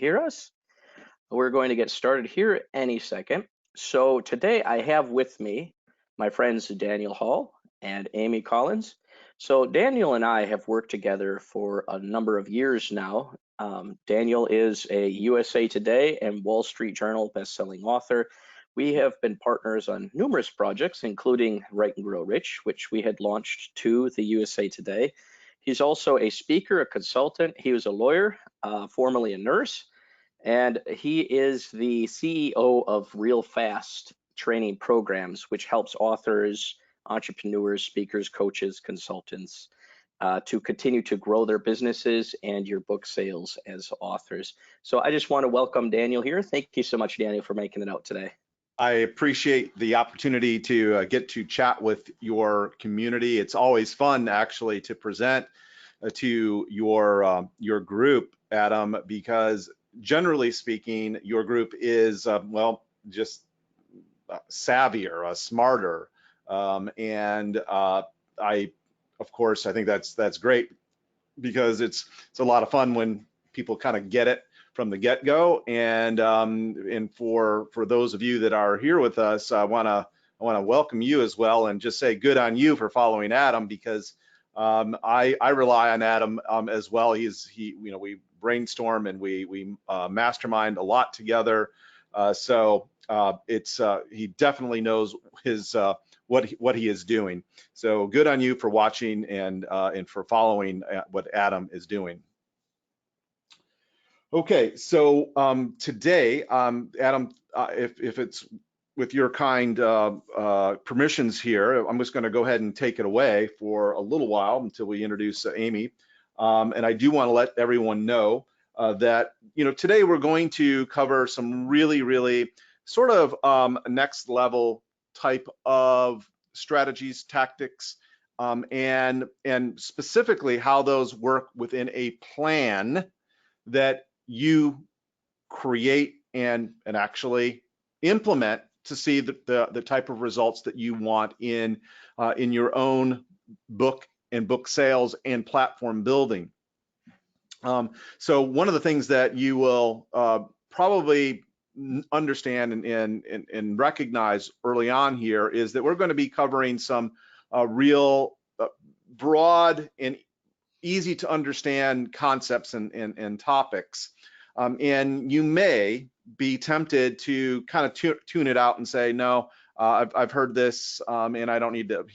Hear us? We're going to get started here any second. So today I have with me my friends Daniel Hall and Amy Collins. So Daniel and I have worked together for a number of years now. Daniel is a USA Today and Wall Street Journal bestselling author. We have been partners on numerous projects, including Write and Grow Rich, which we had launched to the USA Today. He's also a speaker, a consultant. He was a lawyer, formerly a nurse, and he is the CEO of Real Fast training programs, which helps authors, entrepreneurs, speakers, coaches, consultants to continue to grow their businesses and your book sales as authors. So I just want to welcome Daniel here. Thank you so much, Daniel, for making it out today. I appreciate the opportunity to get to chat with your community. It's always fun, actually, to present to your group, Adam, because generally speaking, your group is well, just savvier, smarter, and of course, I think that's great because it's a lot of fun when people kind of get it from the get-go. And for those of you that are here with us, I want to welcome you as well, and just say good on you for following Adam, because I rely on Adam as well. We brainstorm and we mastermind a lot together. So he definitely knows his what he is doing. So good on you for watching and for following what Adam is doing. Okay, so today, Adam, if it's with your kind permissions here, I'm just going to go ahead and take it away for a little while until we introduce Amy. And I do want to let everyone know that today we're going to cover some really sort of next level type of strategies, tactics, and specifically how those work within a plan that you create and actually implement to see the type of results that you want in your own book and book sales and platform building. So one of the things that you will probably understand and recognize early on here is that we're going to be covering some real broad and easy to understand concepts and topics. And you may be tempted to kind of tune it out and say, no, I've heard this and I don't need to,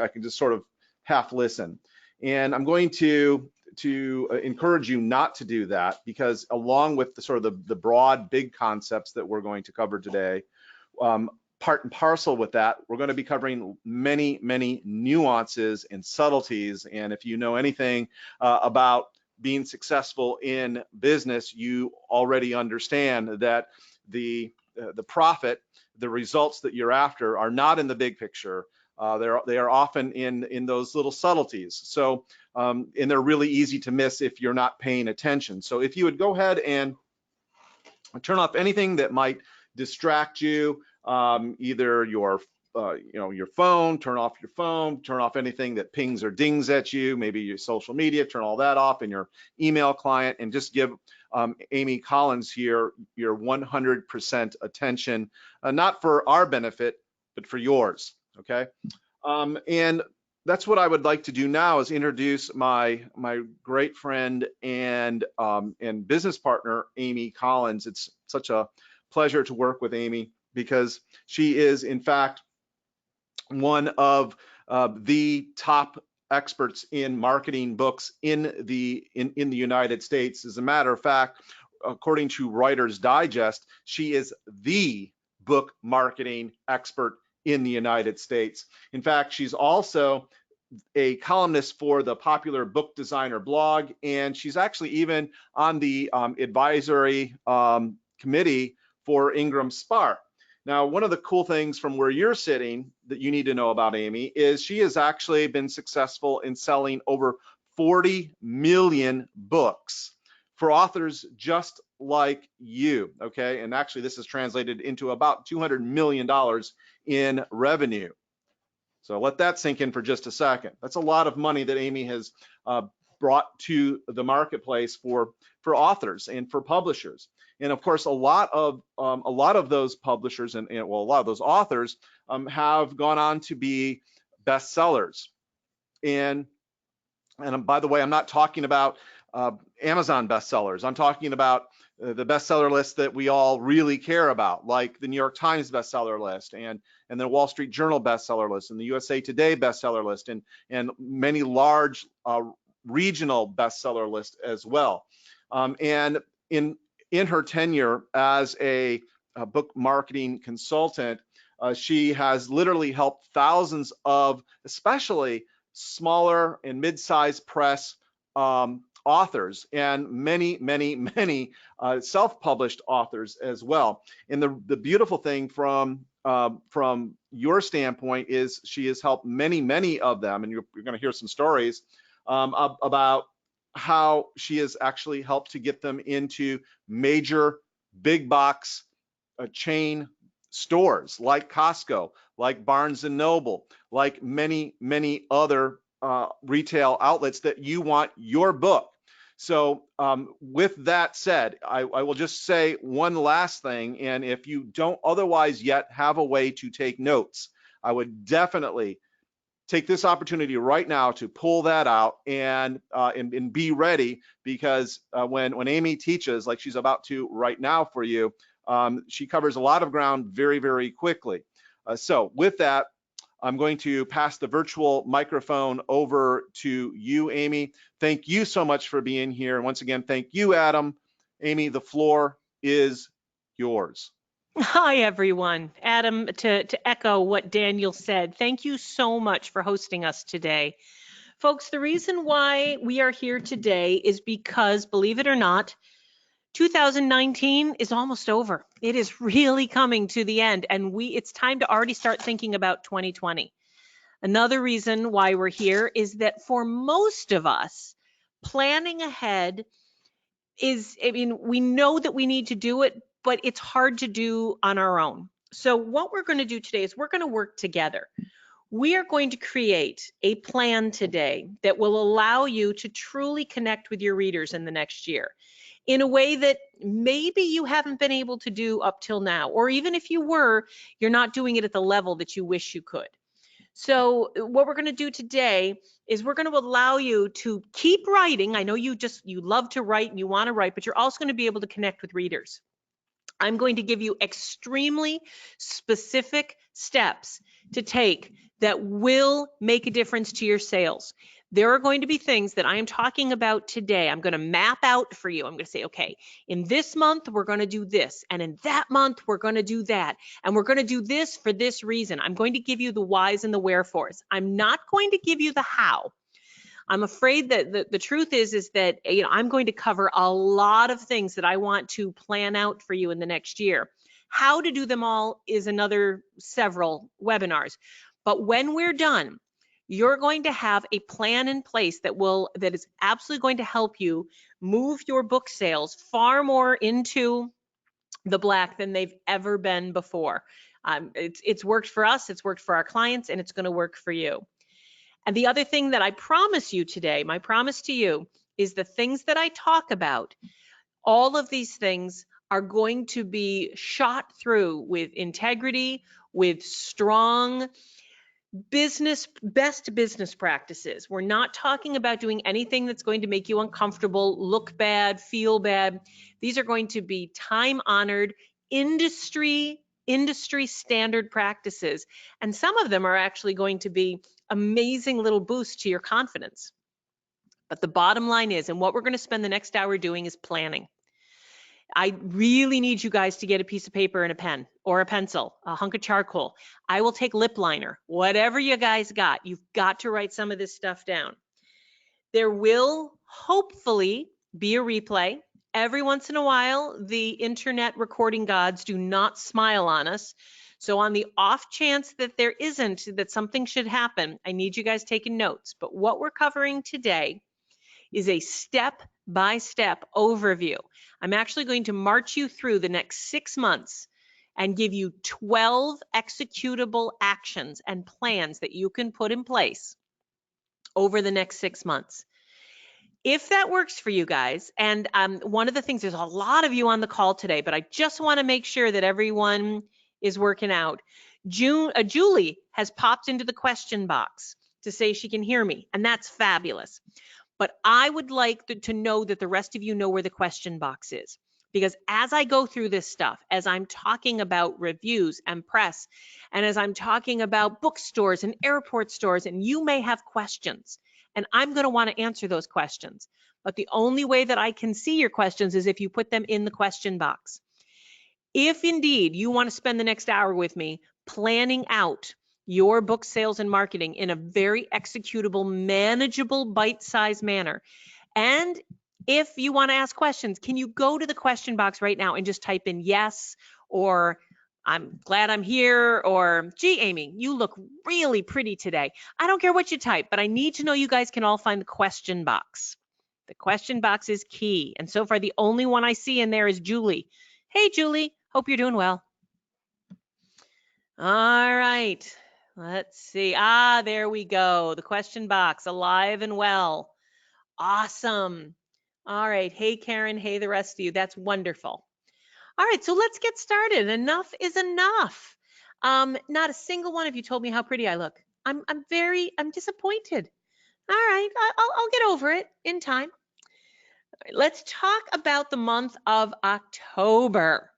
I can just sort of half listen. And I'm going to encourage you not to do that, because along with the sort of the broad big concepts that we're going to cover today, part and parcel with that, we're going to be covering many nuances and subtleties. And if you know anything about being successful in business, you already understand that the profit, the results that you're after, are not in the big picture. They are often in those little subtleties. So and they're really easy to miss if you're not paying attention. So if you would go ahead and turn off anything that might distract you, either your phone, turn off your phone, turn off anything that pings or dings at you, maybe your social media, turn all that off, in your email client, and just give Amy Collins here your 100% attention, not for our benefit, but for yours, okay? And that's what I would like to do now, is introduce my great friend and business partner, Amy Collins. It's such a pleasure to work with Amy, because she is, in fact, one of the top experts in marketing books in the United States. As a matter of fact, according to Writer's Digest, she is the book marketing expert in the United States. In fact, she's also a columnist for the popular Book Designer blog, and she's actually even on the advisory committee for Ingram Spark. Now, one of the cool things from where you're sitting that you need to know about Amy is she has actually been successful in selling over 40 million books for authors just like you, okay? And actually, this is translated into about $200 million in revenue. So let that sink in for just a second. That's a lot of money that Amy has brought to the marketplace for authors and for publishers. And of course, a lot of those publishers and well, a lot of those authors have gone on to be bestsellers. And by the way, I'm not talking about Amazon bestsellers. I'm talking about the bestseller list that we all really care about, like the New York Times bestseller list and the Wall Street Journal bestseller list and the USA Today bestseller list and many large regional bestseller lists as well. And in her tenure as a book marketing consultant, she has literally helped thousands of, especially smaller and mid-sized press authors and many self-published authors as well. And the beautiful thing from your standpoint is she has helped many of them, and you're going to hear some stories about how she has actually helped to get them into major big box chain stores like Costco, like Barnes and Noble, like many other retail outlets that you want your book. So with that said, I will just say one last thing, and if you don't otherwise yet have a way to take notes, I would definitely take this opportunity right now to pull that out and be ready, because when Amy teaches, like she's about to right now for you, she covers a lot of ground very quickly. So with that, I'm going to pass the virtual microphone over to you, Amy. Thank you so much for being here. And once again, thank you, Adam. Amy, the floor is yours. Hi, everyone. Adam, to echo what Daniel said, thank you so much for hosting us today. Folks, the reason why we are here today is because, believe it or not, 2019 is almost over. It is really coming to the end, and it's time to already start thinking about 2020. Another reason why we're here is that for most of us, planning ahead is, we know that we need to do it, but it's hard to do on our own. So what we're going to do today is we're going to work together. We are going to create a plan today that will allow you to truly connect with your readers in the next year in a way that maybe you haven't been able to do up till now, or even if you were, you're not doing it at the level that you wish you could. So what we're going to do today is we're going to allow you to keep writing. I know you love to write and you want to write, but you're also going to be able to connect with readers. I'm going to give you extremely specific steps to take that will make a difference to your sales. There are going to be things that I am talking about today. I'm going to map out for you. I'm going to say, okay, in this month, we're going to do this. And in that month, we're going to do that. And we're going to do this for this reason. I'm going to give you the whys and the wherefores. I'm not going to give you the how. I'm afraid that the truth is that I'm going to cover a lot of things that I want to plan out for you in the next year. How to do them all is another several webinars. But when we're done, you're going to have a plan in place that is absolutely going to help you move your book sales far more into the black than they've ever been before. It's worked for us, it's worked for our clients, and it's going to work for you. And the other thing that I promise you today, my promise to you, is the things that I talk about, all of these things are going to be shot through with integrity, with strong best business practices. We're not talking about doing anything that's going to make you uncomfortable, look bad, feel bad. These are going to be time-honored industry standard practices. And some of them are actually going to be amazing little boosts to your confidence. But the bottom line is, and what we're going to spend the next hour doing is planning. I really need you guys to get a piece of paper and a pen or a pencil, a hunk of charcoal. I will take lip liner, whatever you guys got. You've got to write some of this stuff down. There will hopefully be a replay. Every once in a while, the internet recording gods do not smile on us. So on the off chance that there isn't, that something should happen, I need you guys taking notes. But what we're covering today is a step-by-step overview. I'm actually going to march you through the next 6 months and give you 12 executable actions and plans that you can put in place over the next 6 months. If that works for you guys, and one of the things, there's a lot of you on the call today, but I just want to make sure that everyone is working out. Julie has popped into the question box to say she can hear me, and that's fabulous. But I would like to know that the rest of you know where the question box is. Because as I go through this stuff, as I'm talking about reviews and press, and as I'm talking about bookstores and airport stores, and you may have questions, and I'm going to want to answer those questions. But the only way that I can see your questions is if you put them in the question box. If indeed you want to spend the next hour with me planning out your book sales and marketing in a very executable, manageable, bite-sized manner, and if you want to ask questions, can you go to the question box right now and just type in yes, or I'm glad I'm here, or gee, Amy, you look really pretty today. I don't care what you type, but I need to know you guys can all find the question box. The question box is key. And so far, the only one I see in there is Julie. Hey, Julie, hope you're doing well. All right, let's see. There we go. The question box, alive and well. Awesome. All right. Hey, Karen. Hey, the rest of you. That's wonderful. All right. So let's get started. Enough is enough. Not a single one of you told me how pretty I look. I'm disappointed. All right. I'll get over it in time. All right, let's talk about the month of October.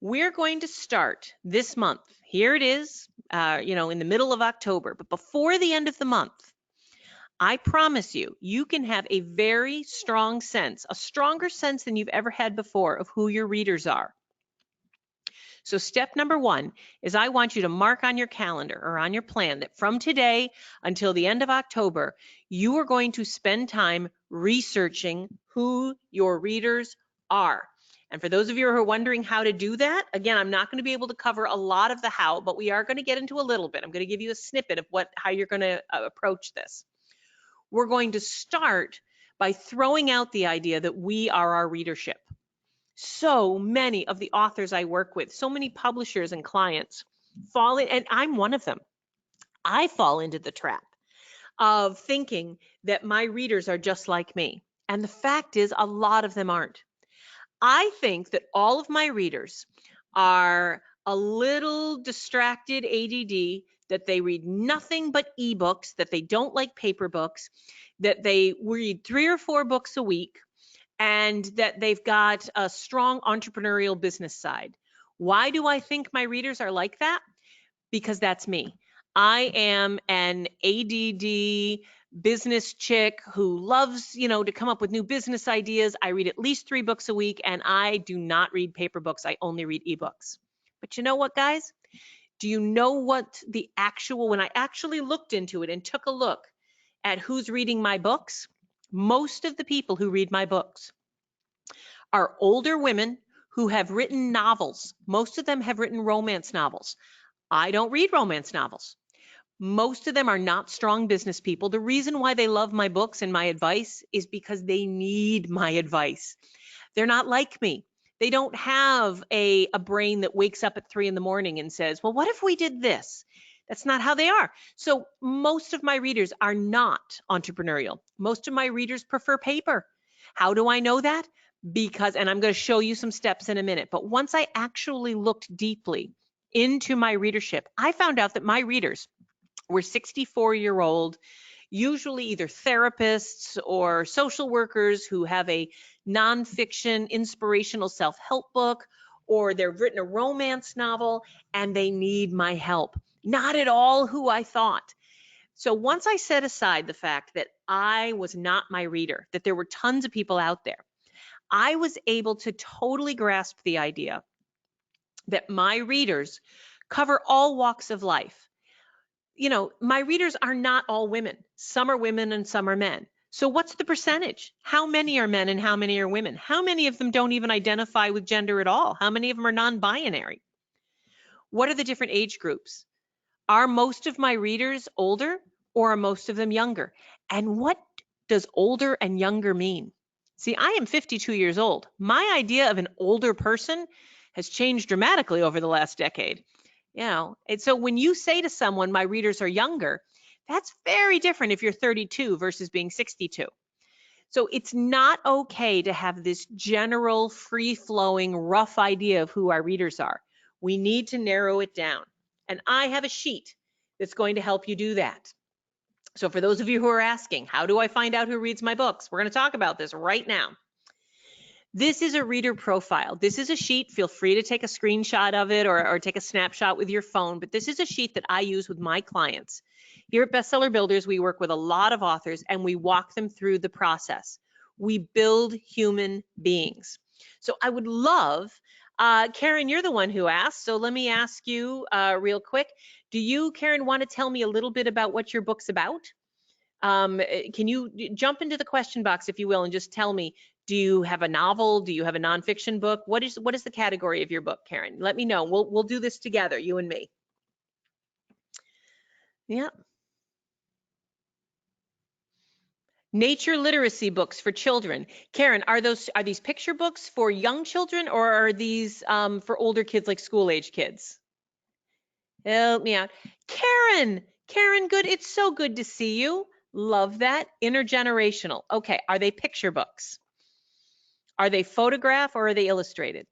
We're going to start this month. Here it is, in the middle of October, but before the end of the month, I promise you, you can have a very strong sense, a stronger sense than you've ever had before of who your readers are. So step number one is I want you to mark on your calendar or on your plan that from today until the end of October, you are going to spend time researching who your readers are. And for those of you who are wondering how to do that, again, I'm not going to be able to cover a lot of the how, but we are going to get into a little bit. I'm going to give you a snippet of how you're going to approach this. We're going to start by throwing out the idea that we are our readership. So many of the authors I work with, so many publishers and clients fall in, and I'm one of them. I fall into the trap of thinking that my readers are just like me. And the fact is, a lot of them aren't. I think that all of my readers are a little distracted ADD, that they read nothing but ebooks, that they don't like paper books, that they read 3 or 4 books a week, and that they've got a strong entrepreneurial business side. Why do I think my readers are like that? Because that's me. I am an ADD business chick who loves, to come up with new business ideas. I read at least 3 books a week, and I do not read paper books. I only read ebooks. But you know what, guys? Do you know what when I actually looked into it and took a look at who's reading my books? Most of the people who read my books are older women who have written novels. Most of them have written romance novels. I don't read romance novels. Most of them are not strong business people. The reason why they love my books and my advice is because they need my advice. They're not like me. They don't have a brain that wakes up at 3 in the morning and says, well, what if we did this? That's not how they are. So most of my readers are not entrepreneurial. Most of my readers prefer paper. How do I know that? Because, and I'm going to show you some steps in a minute, but once I actually looked deeply into my readership, I found out that my readers were 64-year-old, usually either therapists or social workers who have a nonfiction inspirational self-help book, or they've written a romance novel and they need my help. Not at all who I thought. So once I set aside the fact that I was not my reader, that there were tons of people out there, I was able to totally grasp the idea that my readers cover all walks of life. My readers are not all women. Some are women and some are men. So what's the percentage? How many are men and how many are women? How many of them don't even identify with gender at all? How many of them are non-binary? What are the different age groups? Are most of my readers older, or are most of them younger? And what does older and younger mean? See, I am 52 years old. My idea of an older person has changed dramatically over the last decade. And so when you say to someone, my readers are younger, that's very different if you're 32 versus being 62. So it's not okay to have this general, free-flowing, rough idea of who our readers are. We need to narrow it down. And I have a sheet that's going to help you do that. So for those of you who are asking, how do I find out who reads my books? We're going to talk about this right now. This is a reader profile. This is a sheet. Feel free to take a screenshot of it or take a snapshot with your phone. But this is a sheet that I use with my clients. Here at Bestseller Builders, we work with a lot of authors and we walk them through the process. We build human beings. So I would love, Karen, you're the one who asked. So let me ask you real quick. Do you, Karen, want to tell me a little bit about what your book's about? Can you jump into the question box, if you will, and just tell me, do you have a novel? Do you have a nonfiction book? What is the category of your book, Karen? Let me know. We'll do this together, you and me. Yeah. Nature literacy books for children. Karen, are these picture books for young children, or are these for older kids, like school-age kids? Help me out. Karen, good. It's so good to see you. Love that. Intergenerational. Okay, are they picture books? Are they photograph or are they illustrated?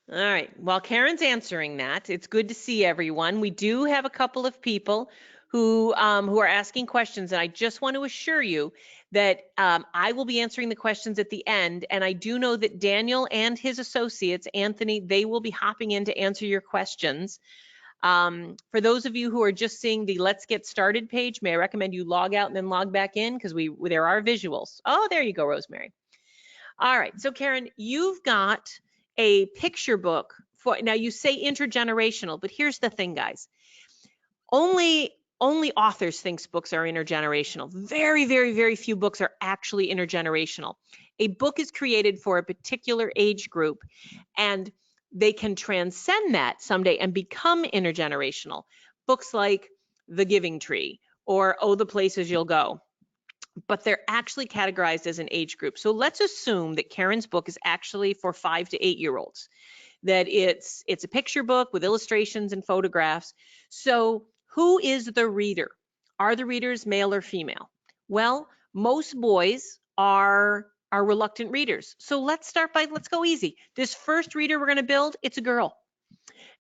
All right, while Karen's answering that, it's good to see everyone. We do have a couple of people who are asking questions, and I just want to assure you that I will be answering the questions at the end, and I do know that Daniel and his associates, Anthony, they will be hopping in to answer your questions. For those of you who are just seeing the Let's Get Started page, may I recommend you log out and then log back in, because there are visuals. Oh, there you go, Rosemary. All right, so Karen, you've got a picture book for, now you say intergenerational, but here's the thing, guys. Only authors think books are intergenerational. Very, very, very few books are actually intergenerational. A book is created for a particular age group, and they can transcend that someday and become intergenerational. Books like The Giving Tree or Oh, the Places You'll Go. But they're actually categorized as an age group. So let's assume that Karen's book is actually for 5 to 8-year-olds, that it's a picture book with illustrations and photographs. So who is the reader? Are the readers male or female? Well, most boys are reluctant readers. So let's go easy. This first reader we're going to build, it's a girl,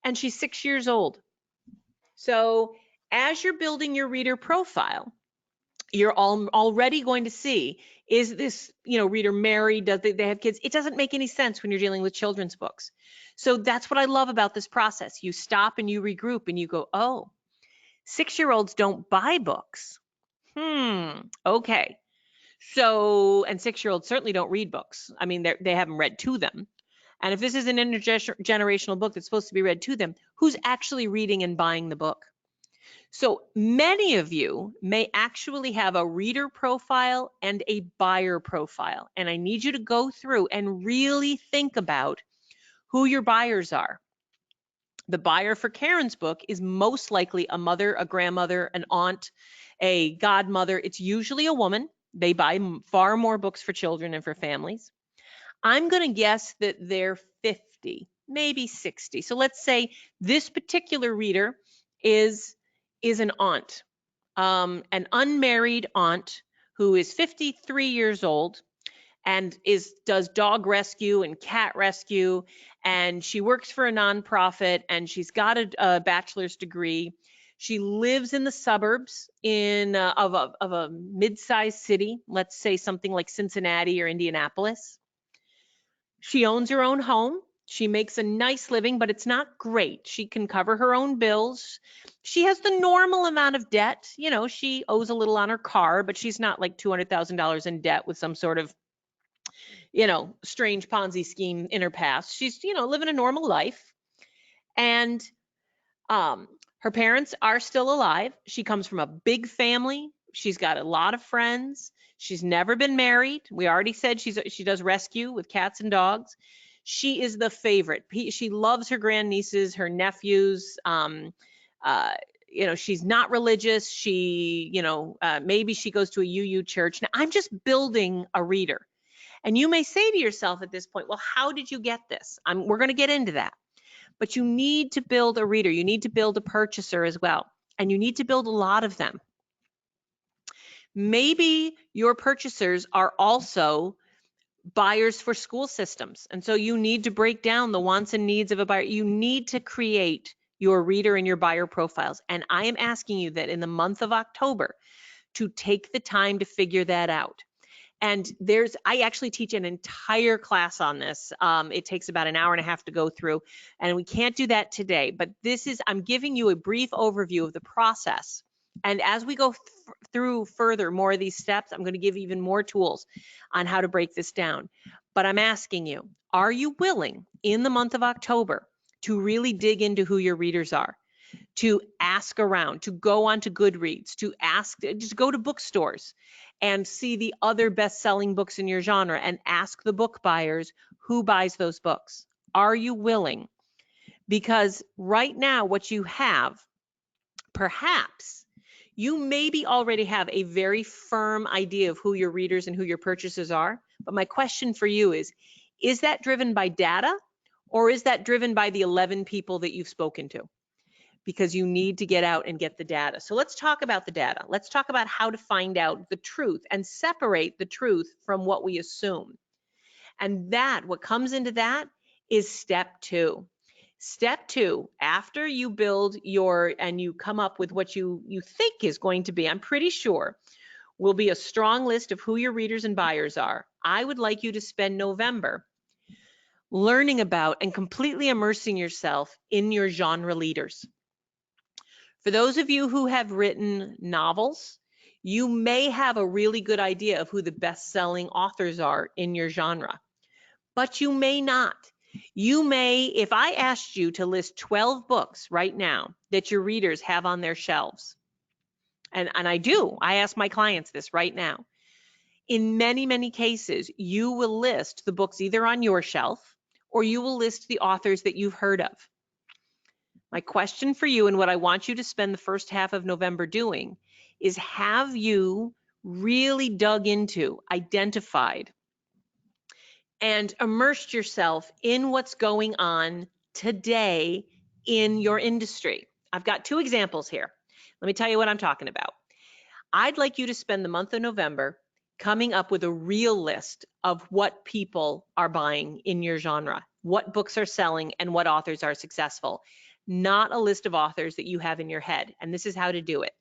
and she's 6 years old. So as you're building your reader profile, you're already going to see, is this reader married? Does they have kids? It doesn't make any sense when you're dealing with children's books. So that's what I love about this process. You stop and you regroup and you go, oh, 6-year-olds don't buy books. Okay. So, and 6-year-olds certainly don't read books. I mean, they haven't read to them. And if this is an intergenerational book that's supposed to be read to them, who's actually reading and buying the book? So many of you may actually have a reader profile and a buyer profile. And I need you to go through and really think about who your buyers are. The buyer for Karen's book is most likely a mother, a grandmother, an aunt, a godmother. It's usually a woman. They buy far more books for children and for families. I'm going to guess that they're 50, maybe 60. So let's say this particular reader is an aunt, an unmarried aunt who is 53 years old and does dog rescue and cat rescue, and she works for a nonprofit, and she's got a bachelor's degree. She lives in the suburbs of a mid-sized city, let's say something like Cincinnati or Indianapolis. She owns her own home. She makes a nice living, but it's not great. She can cover her own bills. She has the normal amount of debt. She owes a little on her car, but she's not like $200,000 in debt with some sort of, strange Ponzi scheme in her past. She's, living a normal life. And her parents are still alive. She comes from a big family. She's got a lot of friends. She's never been married. We already said she does rescue with cats and dogs. She is the favorite. She loves her grandnieces, her nephews. She's not religious. She, maybe she goes to a UU church. Now, I'm just building a reader. And you may say to yourself at this point, well, how did you get this? We're going to get into that. But you need to build a reader. You need to build a purchaser as well. and you need to build a lot of them. Maybe your purchasers are also buyers for school systems, and so you need to break down the wants and needs of a buyer. You need to create your reader and your buyer profiles, and I am asking you that in the month of October to take the time to figure that out. And I actually teach an entire class on this. It takes about an hour and a half to go through, and we can't do that today, but I'm giving you a brief overview of the process. And as we go through further more of these steps, I'm going to give even more tools on how to break this down. But I'm asking you, are you willing in the month of October to really dig into who your readers are? To ask around, to go onto GOODREADS, just go to bookstores and see the other best-selling books in your genre and ask the book buyers who buys those books. Are you willing? Because right now what you have, perhaps you maybe already have a very firm idea of who your readers and who your purchasers are. But my question for you is that driven by data, or is that driven by the 11 people that you've spoken to? Because you need to get out and get the data. So let's talk about the data. Let's talk about how to find out the truth and separate the truth from what we assume. And what comes into that is step 2. Step 2, after you build and you come up with what you think is going to be, I'm pretty sure, will be a strong list of who your readers and buyers are. I would like you to spend November learning about and completely immersing yourself in your genre leaders. For those of you who have written novels, you may have a really good idea of who the best-selling authors are in your genre, but you may not. You may, if I asked you to list 12 books right now that your readers have on their shelves, and I ask my clients this right now, in many, many cases, you will list the books either on your shelf or you will list the authors that you've heard of. My question for you, and what I want you to spend the first half of November doing, is have you really dug into, identified, and immersed yourself in what's going on today in your industry? I've got 2 examples here. Let me tell you what I'm talking about. I'd like you to spend the month of November coming up with a real list of what people are buying in your genre, what books are selling, and what authors are successful. Not a list of authors that you have in your head. And this is how to do it.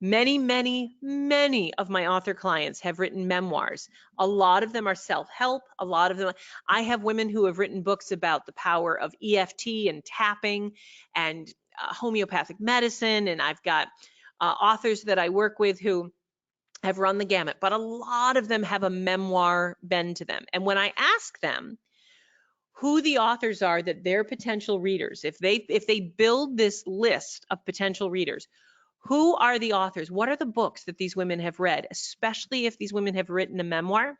Many, many, many of my author clients have written memoirs. A lot of them are self-help. A lot of them, I have women who have written books about the power of EFT and tapping and homeopathic medicine. And I've got authors that I work with who have run the gamut, but a lot of them have a memoir bend to them. And when I ask them who the authors are that their potential readers, if they build this list of potential readers, who are the authors? What are the books that these women have read, especially if these women have written a memoir?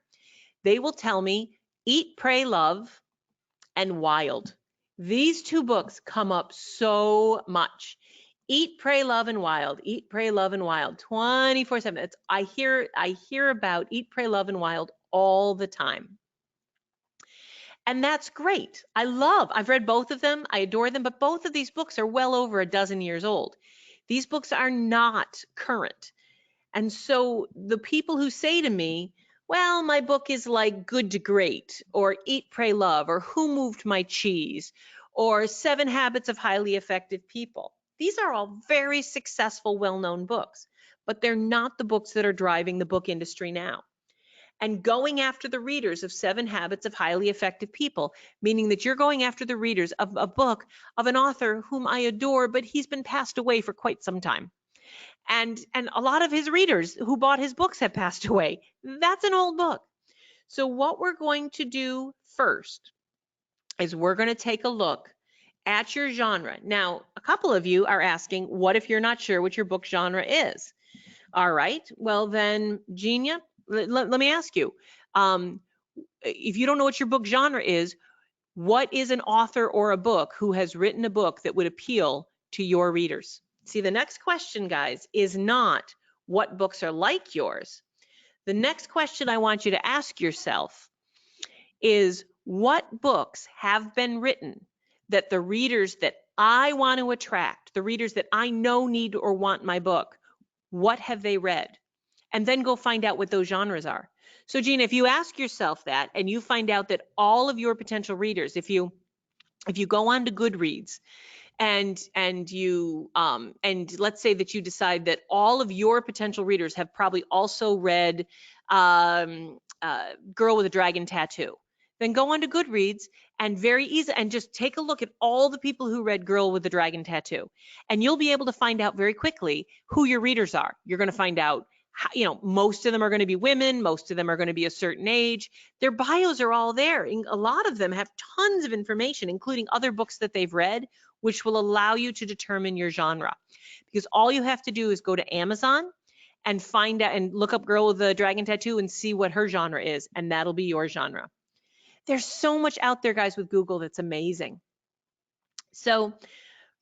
They will tell me Eat, Pray, Love and Wild. These 2 books come up so much. Eat, Pray, Love, and Wild. Eat, Pray, Love, and Wild. 24/7. I hear about Eat, Pray, Love, and Wild all the time. And that's great. I've read both of them. I adore them, but both of these books are well over a dozen years old. These books are not current. And so the people who say to me, well, my book is like Good to Great, or Eat, Pray, Love, or Who Moved My Cheese, or 7 Habits of Highly Effective People. These are all very successful, well-known books, but they're not the books that are driving the book industry now. And going after the readers of 7 Habits of Highly Effective People, meaning that you're going after the readers of a book of an author whom I adore, but he's been passed away for quite some time. And a lot of his readers who bought his books have passed away. That's an old book. So what we're going to do first is we're going to take a look at your genre. Now, a couple of you are asking, what if you're not sure what your book genre is? All right, well then, Genia, let me ask you, if you don't know what your book genre is, what is an author or a book who has written a book that would appeal to your readers? See, the next question, guys, is not what books are like yours. The next question I want you to ask yourself is what books have been written that the readers that I want to attract the readers that I know need or want my book. What have they read? And then go find out what those genres are. So Gina, if you ask yourself that and you find out that all of your potential readers, if you go on to Goodreads and you and let's say that you decide that all of your potential readers have probably also read Girl with a Dragon Tattoo, then go on to Goodreads and very easy and just take a look at all the people who read Girl with the Dragon Tattoo, and you'll be able to find out very quickly who your readers are. You're going to find out how, most of them are going to be women, most of them are going to be a certain age. Their bios are all there. A lot of them have tons of information, including other books that they've read, which will allow you to determine your genre. Because all you have to do is go to Amazon and find out and look up Girl with the Dragon Tattoo and see what her genre is, and that'll be your genre. There's so much out there, guys, with Google that's amazing. So,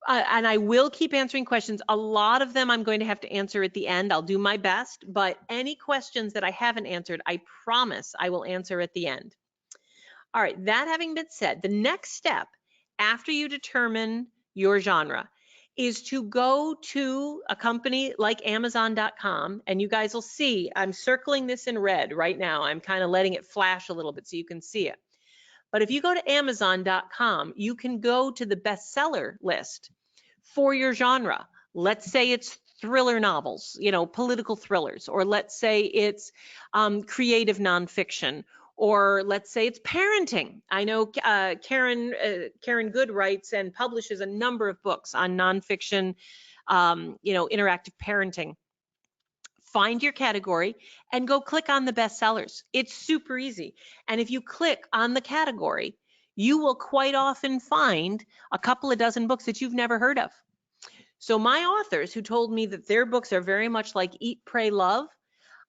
and I will keep answering questions. A lot of them I'm going to have to answer at the end. I'll do my best, but any questions that I haven't answered, I promise I will answer at the end. All right, that having been said, the next step after you determine your genre is to go to a company like Amazon.com, and you guys will see, I'm circling this in red right now. I'm kind of letting it flash a little bit so you can see it. But if you go to Amazon.com, you can go to the bestseller list for your genre. Let's say it's thriller novels, political thrillers, or let's say it's creative nonfiction, or let's say it's parenting. I know Karen Good writes and publishes a number of books on nonfiction, interactive parenting. Find your category and go click on the bestsellers. It's super easy. And if you click on the category, you will quite often find a couple of dozen books that you've never heard of. So my authors who told me that their books are very much like Eat, Pray, Love,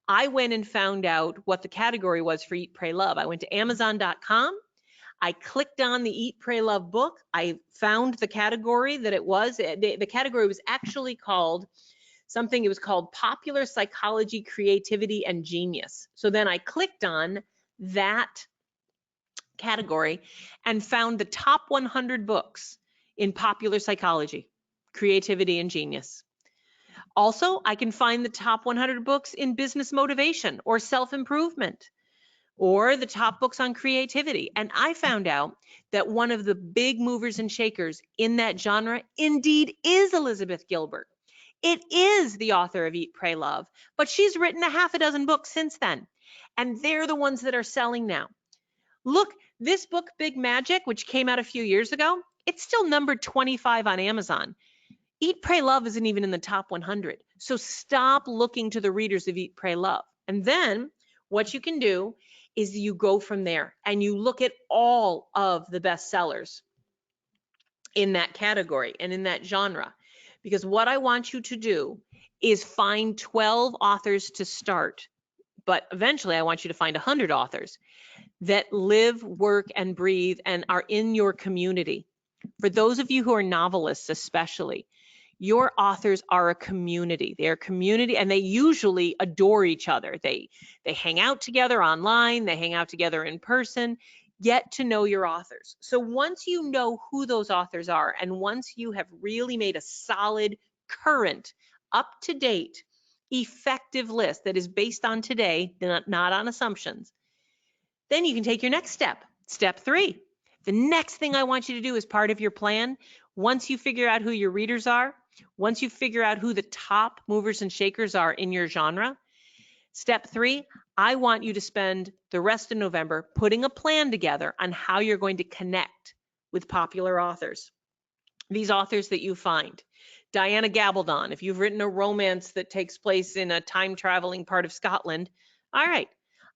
I went and found out what the category was for Eat, Pray, Love. I went to Amazon.com. I clicked on the Eat, Pray, Love book. I found the category that it was. The category was actually called something, it was called Popular Psychology, Creativity, and Genius. So then I clicked on that category and found the top 100 books in popular psychology, creativity, and genius. Also, I can find the top 100 books in business motivation or self-improvement, or the top books on creativity. And I found out that one of the big movers and shakers in that genre indeed is Elizabeth Gilbert. It is the author of Eat, Pray, Love, but she's written a half a dozen books since then, and they're the ones that are selling now. Look, this book, Big Magic, which came out a few years ago, it's still numbered 25 on Amazon. Eat, Pray, Love isn't even in the top 100. So stop looking to the readers of Eat, Pray, Love. And then what you can do is you go from there and you look at all of the bestsellers in that category and in that genre. Because what I want you to do is find 12 authors to start, but eventually I want you to find 100 authors that live, work, and breathe and are in your community. For those of you who are novelists especially, your authors are a community. They're a community, and they usually adore each other. They hang out together online, they hang out together in person. Get to know your authors. So once you know who those authors are, and once you have really made a solid, current, up-to-date, effective list that is based on today, not on assumptions, then you can take your next step. Step 3. The next thing I want you to do as part of your plan, once you figure out who your readers are, once you figure out who the top movers and shakers are in your genre, step 3, I want you to spend the rest of November putting a plan together on how you're going to connect with popular authors. These authors that you find. Diana Gabaldon, if you've written a romance that takes place in a time-traveling part of Scotland, all right,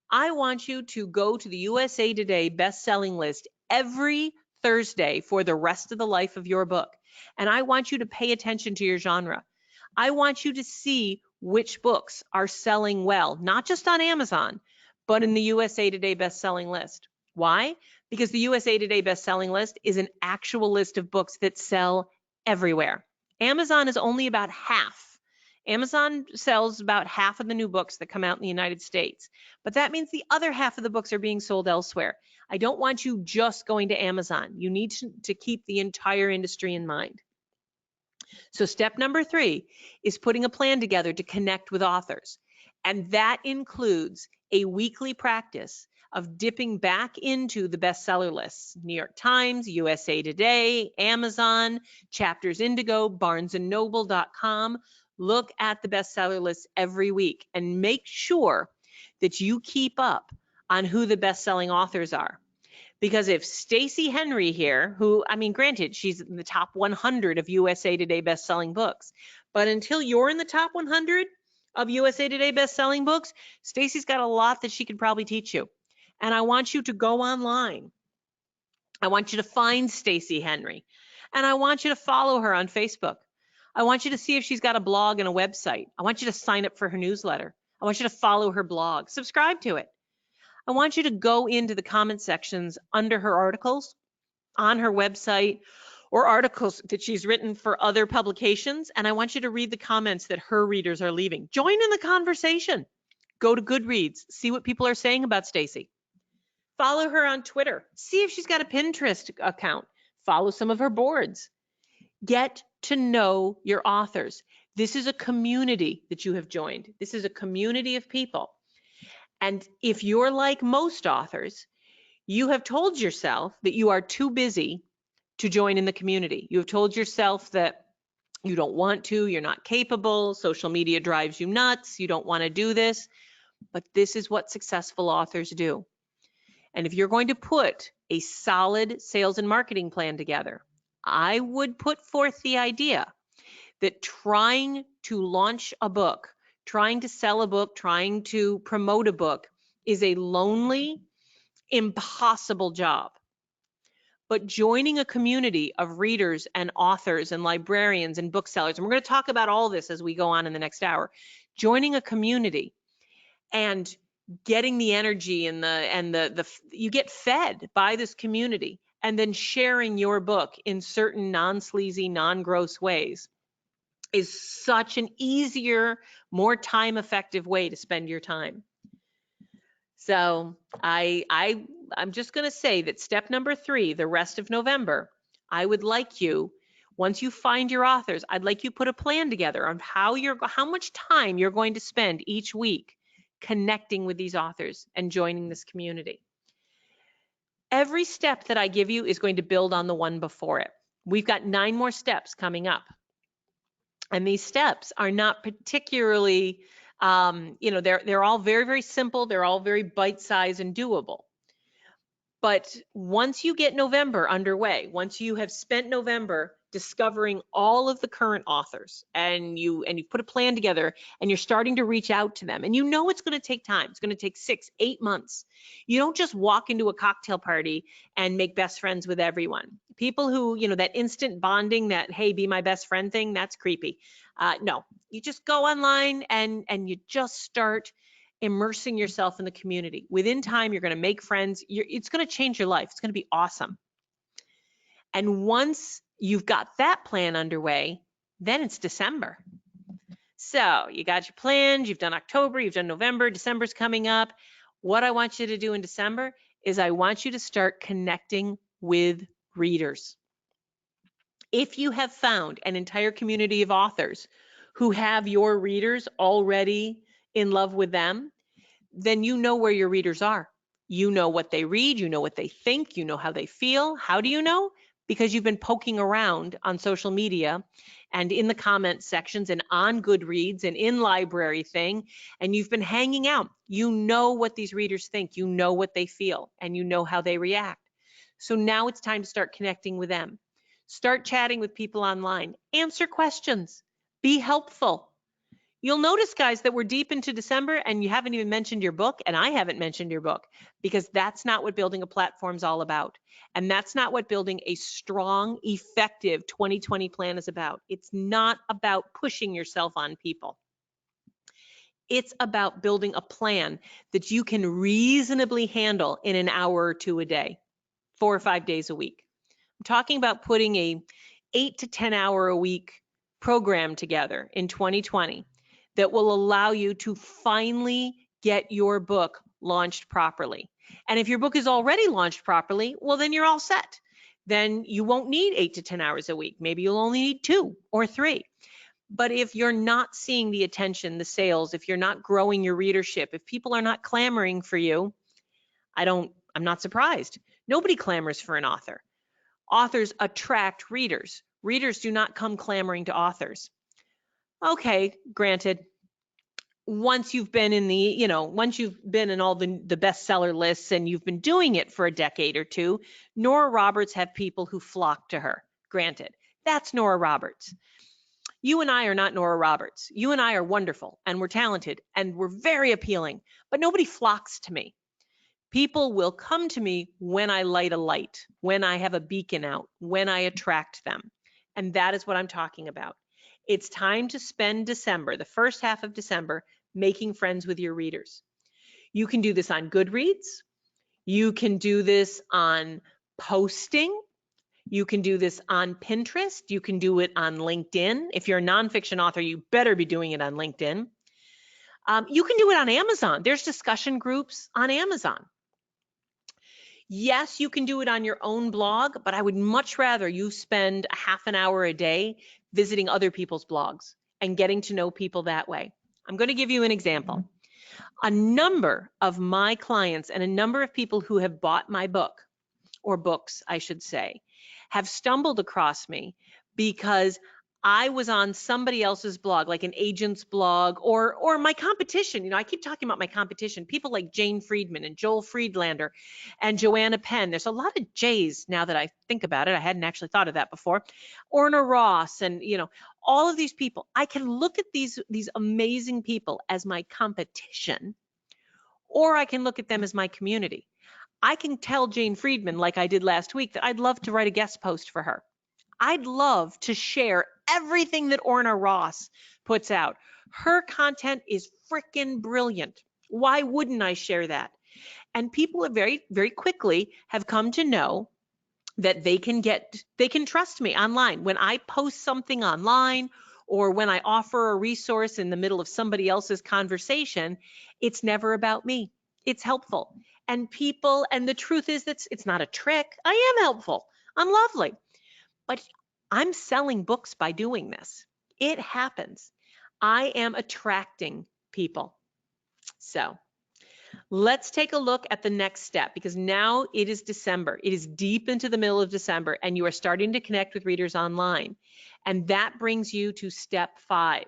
I want you to go to the USA Today best-selling list every Thursday for the rest of the life of your book. And I want you to pay attention to your genre. I want you to see which books are selling well, not just on Amazon, but in the USA Today best-selling list. Why? Because the USA Today best-selling list is an actual list of books that sell everywhere. Amazon is only about half. Amazon sells about half of the new books that come out in the United States, but that means the other half of the books are being sold elsewhere. I don't want you just going to Amazon. You need to keep the entire industry in mind. So step number 3 is putting a plan together to connect with authors. And that includes a weekly practice of dipping back into the bestseller lists: New York Times, USA Today, Amazon, Chapters Indigo, barnesandnoble.com. Look at the bestseller lists every week and make sure that you keep up on who the best-selling authors are. Because if Stacey Henry here, who, I mean, granted, she's in the top 100 of USA Today best-selling books, but until you're in the top 100 of USA Today best-selling books, Stacey's got a lot that she could probably teach you. And I want you to go online. I want you to find Stacey Henry, and I want you to follow her on Facebook. I want you to see if she's got a blog and a website. I want you to sign up for her newsletter. I want you to follow her blog, subscribe to it. I want you to go into the comment sections under her articles on her website or articles that she's written for other publications, and I want you to read the comments that her readers are leaving. Join in the conversation. Go to Goodreads, see what people are saying about Stacey. Follow her on Twitter. See if she's got a Pinterest account. Follow some of her boards. Get to know your authors. This is a community that you have joined. This is a community of people. And if you're like most authors, you have told yourself that you are too busy to join in the community. You have told yourself that you don't want to, you're not capable, social media drives you nuts, you don't want to do this. But this is what successful authors do. And if you're going to put a solid sales and marketing plan together, I would put forth the idea that trying to launch a book, trying to sell a book, trying to promote a book is a lonely, impossible job. But joining a community of readers and authors and librarians and booksellers, and we're going to talk about all this as we go on in the next hour, joining a community and getting the energy and the you get fed by this community, and then sharing your book in certain non-sleazy, non-gross ways is such an easier, more time-effective way to spend your time. So I'm just going to say that step number 3, the rest of November, I would like you, once you find your authors, I'd like you put a plan together on how much time you're going to spend each week connecting with these authors and joining this community. Every step that I give you is going to build on the one before it. We've got 9 more steps coming up. And these steps are not particularly, they're all very, very simple. They're all very bite-sized and doable. But once you get November underway, once you have spent November discovering all of the current authors, and you put a plan together, and you're starting to reach out to them, and you know it's going to take time. It's going to take 6, 8 months. You don't just walk into a cocktail party and make best friends with everyone. People who, that instant bonding, that, hey, be my best friend thing, that's creepy. No, you just go online and you just start immersing yourself in the community. Within time, you're going to make friends. It's going to change your life. It's going to be awesome. And once you've got that plan underway, then it's December. So you got your plans, you've done October, you've done November, December's coming up. What I want you to do in December is I want you to start connecting with readers. If you have found an entire community of authors who have your readers already in love with them, then you know where your readers are. You know what they read, you know what they think, you know how they feel. How do you know? Because you've been poking around on social media and in the comment sections and on Goodreads and in Library Thing, and you've been hanging out. You know what these readers think, you know what they feel, and you know how they react. So now it's time to start connecting with them. Start chatting with people online. Answer questions. Be helpful. You'll notice, guys, that we're deep into December and you haven't even mentioned your book, and I haven't mentioned your book, because that's not what building a platform is all about. And that's not what building a strong, effective 2020 plan is about. It's not about pushing yourself on people. It's about building a plan that you can reasonably handle in an hour or 2 a day, 4 or 5 days a week. I'm talking about putting a 8 to 10 hour a week program together in 2020 that will allow you to finally get your book launched properly. And if your book is already launched properly, well, then you're all set. Then you won't need 8 to 10 hours a week. Maybe you'll only need 2 or 3. But if you're not seeing the attention, the sales, if you're not growing your readership, if people are not clamoring for you, I'm not surprised. Nobody clamors for an author. Authors attract readers. Readers do not come clamoring to authors. Okay, granted, once you've been in once you've been in all the bestseller lists and you've been doing it for a decade or two, Nora Roberts have people who flock to her. Granted, that's Nora Roberts. You and I are not Nora Roberts. You and I are wonderful and we're talented and we're very appealing, but nobody flocks to me. People will come to me when I light a light, when I have a beacon out, when I attract them. And that is what I'm talking about. It's time to spend December, the first half of December, making friends with your readers. You can do this on GoodReads. You can do this on posting. You can do this on Pinterest. You can do it on LinkedIn. If you're a nonfiction author, you better be doing it on LinkedIn. You can do it on Amazon. There's discussion groups on Amazon. Yes, you can do it on your own blog, but I would much rather you spend a half an hour a day visiting other people's blogs and getting to know people that way. I'm going to give you an example. A number of my clients and a number of people who have bought my book, or books, I should say, have stumbled across me because I was on somebody else's blog, like an agent's blog, or my competition. I keep talking about my competition. People like Jane Friedman and Joel Friedlander and Joanna Penn. There's a lot of J's now that I think about it. I hadn't actually thought of that before. Orna Ross and all of these people. I can look at these amazing people as my competition, or I can look at them as my community. I can tell Jane Friedman, like I did last week, that I'd love to write a guest post for her. I'd love to share everything that Orna Ross puts out. Her content is freaking brilliant. Why wouldn't I share that? And people have very, very quickly have come to know that they can trust me online. When I post something online or when I offer a resource in the middle of somebody else's conversation, it's never about me. It's helpful. And the truth is that it's not a trick. I am helpful. I'm lovely. But I'm selling books by doing this. It happens. I am attracting people. So let's take a look at the next step, because now it is December. It is deep into the middle of December, and you are starting to connect with readers online. And that brings you to step 5.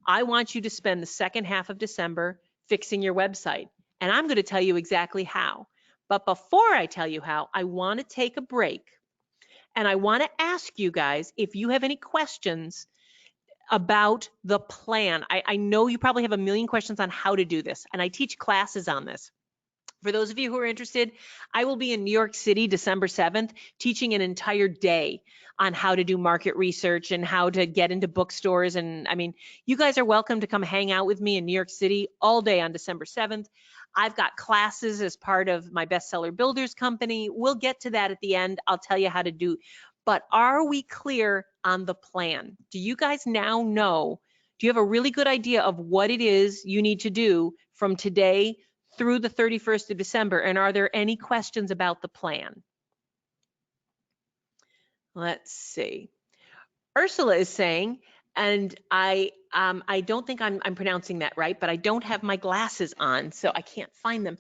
I want you to spend the second half of December fixing your website. And I'm going to tell you exactly how. But before I tell you how, I want to take a break. And I want to ask you guys if you have any questions about the plan. I know you probably have a million questions on how to do this, and I teach classes on this. For those of you who are interested, I will be in New York City December 7th teaching an entire day on how to do market research and how to get into bookstores. And I mean, you guys are welcome to come hang out with me in New York City all day on December 7th. I've got classes as part of my Bestseller Builders company. We'll get to that at the end. I'll tell you how to do. But are we clear on the plan? Do you guys now know? Do you have a really good idea of what it is you need to do from today through the 31st of December? And are there any questions about the plan? Let's see. Ursula is saying, and I don't think I'm pronouncing that right, but I don't have my glasses on, so I can't find them.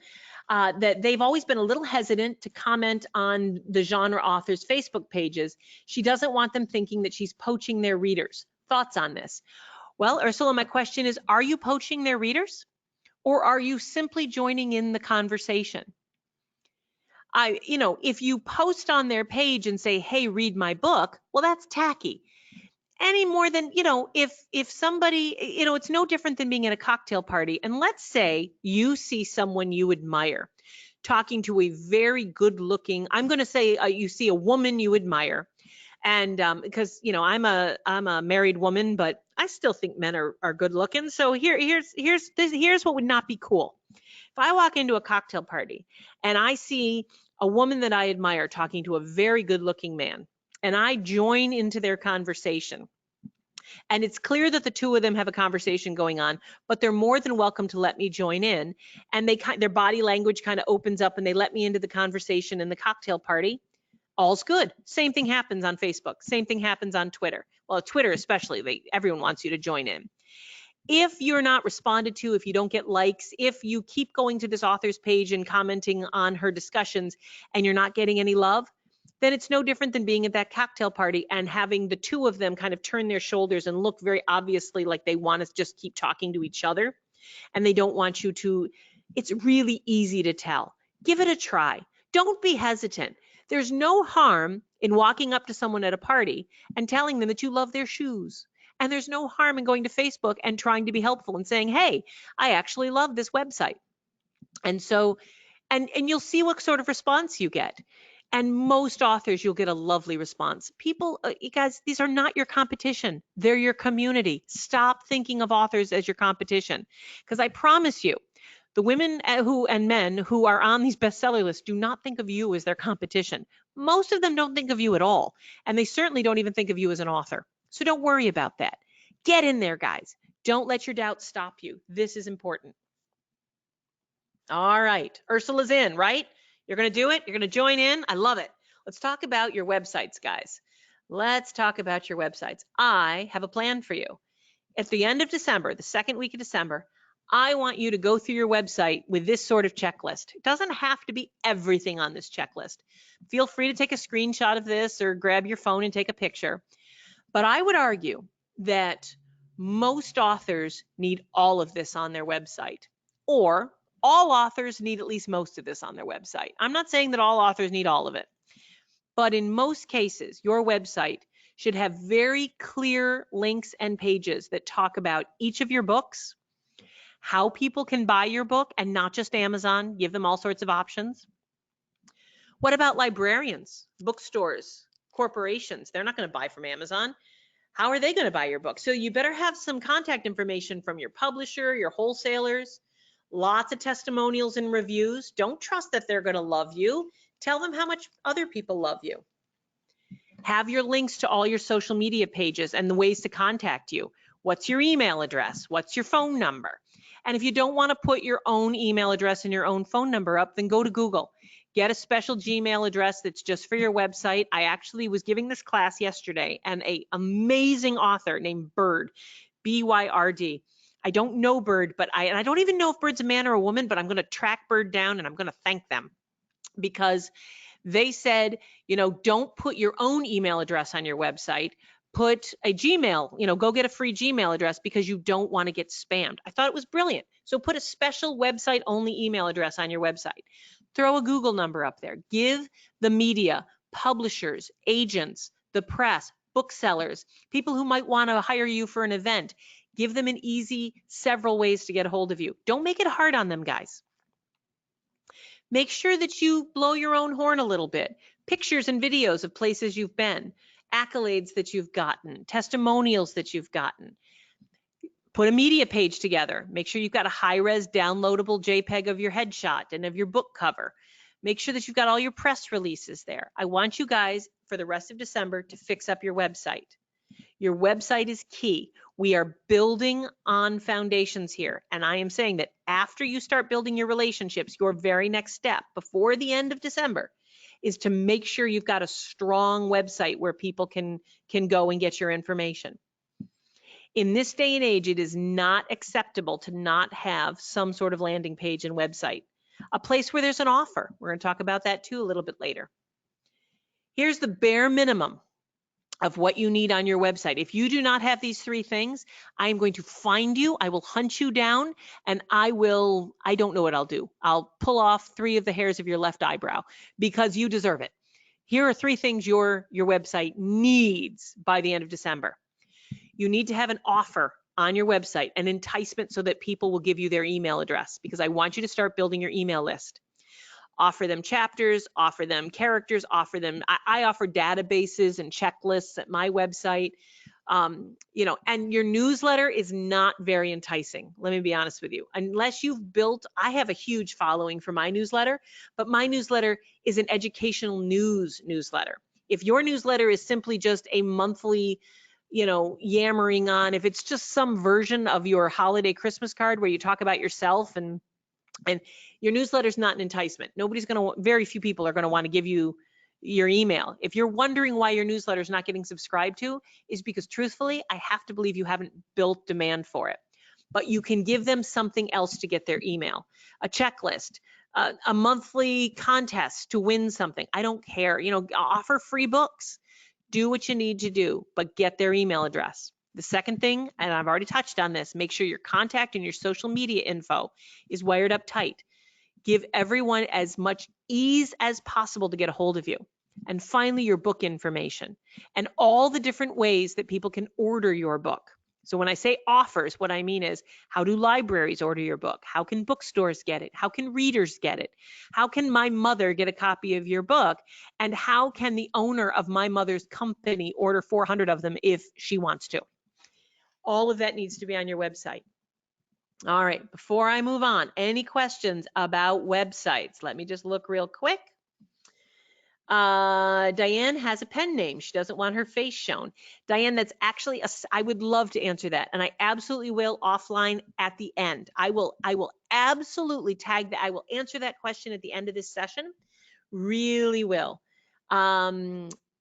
That they've always been a little hesitant to comment on the genre authors' Facebook pages. She doesn't want them thinking that she's poaching their readers. Thoughts on this? Well, Ursula, my question is, are you poaching their readers? Or are you simply joining in the conversation? If you post on their page and say, hey, read my book, well, that's tacky. Any more than, if somebody, it's no different than being at a cocktail party. And let's say you see someone you admire talking to a very good looking, I'm going to say you see a woman you admire. And because, I'm a married woman, but I still think men are good looking. So here's what would not be cool. If I walk into a cocktail party and I see a woman that I admire talking to a very good looking man, and I join into their conversation, And it's clear that the two of them have a conversation going on, but they're more than welcome to let me join in. And their body language kind of opens up and they let me into the conversation in the cocktail party. All's good. Same thing happens on Facebook. Same thing happens on Twitter. Well, Twitter especially, everyone wants you to join in. If you're not responded to, if you don't get likes, if you keep going to this author's page and commenting on her discussions and you're not getting any love, then it's no different than being at that cocktail party and having the two of them kind of turn their shoulders and look very obviously like they want to just keep talking to each other and they don't want you to. It's really easy to tell. Give it a try. Don't be hesitant. There's no harm in walking up to someone at a party and telling them that you love their shoes. And there's no harm in going to Facebook and trying to be helpful and saying, hey, I actually love this website. And so, and you'll see what sort of response you get. And most authors, you'll get a lovely response. People, you guys, these are not your competition. They're your community. Stop thinking of authors as your competition. Because I promise you, the women and men who are on these bestseller lists do not think of you as their competition. Most of them don't think of you at all. And they certainly don't even think of you as an author. So don't worry about that. Get in there, guys. Don't let your doubts stop you. This is important. All right. Ursula's in, right? You're going to do it? You're going to join in? I love it. Let's talk about your websites, guys. Let's talk about your websites. I have a plan for you. At the end of December, the second week of December, I want you to go through your website with this sort of checklist. It doesn't have to be everything on this checklist. Feel free to take a screenshot of this or grab your phone and take a picture. But I would argue that most authors need all of this on their website, or all authors need at least most of this on their website. I'm not saying that all authors need all of it, but in most cases, your website should have very clear links and pages that talk about each of your books, how people can buy your book, and not just Amazon, give them all sorts of options. What about librarians, bookstores, corporations? They're not going to buy from Amazon. How are they going to buy your book? So you better have some contact information from your publisher, your wholesalers, lots of testimonials and reviews. Don't trust that they're going to love you. Tell them how much other people love you. Have your links to all your social media pages and the ways to contact you. What's your email address? What's your phone number? And if you don't want to put your own email address and your own phone number up, then go to Google. Get a special Gmail address that's just for your website. I actually was giving this class yesterday, and an amazing author named Bird, B-Y-R-D. I don't know Bird, but I don't even know if Bird's a man or a woman, but I'm going to track Bird down and I'm going to thank them, because they said, you know, don't put your own email address on your website. Put a Gmail, you know, go get a free Gmail address because you don't want to get spammed. I thought it was brilliant. So put a special website only email address on your website. Throw a Google number up there. Give the media, publishers, agents, the press, booksellers, people who might want to hire you for an event. Give them an easy several ways to get a hold of you. Don't make it hard on them, guys. Make sure that you blow your own horn a little bit. Pictures and videos of places you've been, accolades that you've gotten, testimonials that you've gotten. Put a media page together. Make sure you've got a high-res downloadable JPEG of your headshot and of your book cover. Make sure that you've got all your press releases there. I want you guys for the rest of December to fix up your website. Your website is key. We are building on foundations here. And I am saying that after you start building your relationships, your very next step before the end of December is to make sure you've got a strong website where people can go and get your information. In this day and age, it is not acceptable to not have some sort of landing page and website, a place where there's an offer. We're going to talk about that too a little bit later. Here's the bare minimum of what you need on your website. If you do not have these three things, I am going to find you, I will hunt you down, and I don't know what I'll do. I'll pull off 3 of the hairs of your left eyebrow because you deserve it. Here are 3 things your website needs by the end of December. You need to have an offer on your website, an enticement so that people will give you their email address, because I want you to start building your email list. Offer them chapters, offer them characters, offer them, I offer databases and checklists at my website. You know, and your newsletter is not very enticing. Let me be honest with you. Unless you've built, I have a huge following for my newsletter, but my newsletter is an educational newsletter. If your newsletter is simply just a monthly, yammering on, if it's just some version of your holiday Christmas card where you talk about yourself and your newsletter's not an enticement. Very few people are going to want to give you your email. If you're wondering why your newsletter is not getting subscribed to, is because truthfully, I have to believe you haven't built demand for it. But you can give them something else to get their email, a checklist, a monthly contest to win something. I don't care. Offer free books. Do what you need to do, but get their email address. The second thing, and I've already touched on this, make sure your contact and your social media info is wired up tight. Give everyone as much ease as possible to get a hold of you. And finally, your book information and all the different ways that people can order your book. So when I say offers, what I mean is, how do libraries order your book? How can bookstores get it? How can readers get it? How can my mother get a copy of your book? And how can the owner of my mother's company order 400 of them if she wants to? All of that needs to be on your website. All right, before I move on, any questions about websites? Let me just look real quick. Diane has a pen name. She doesn't want her face shown. Diane, that's actually, I would love to answer that. And I absolutely will offline at the end. I will absolutely tag that. I will answer that question at the end of this session. Really will.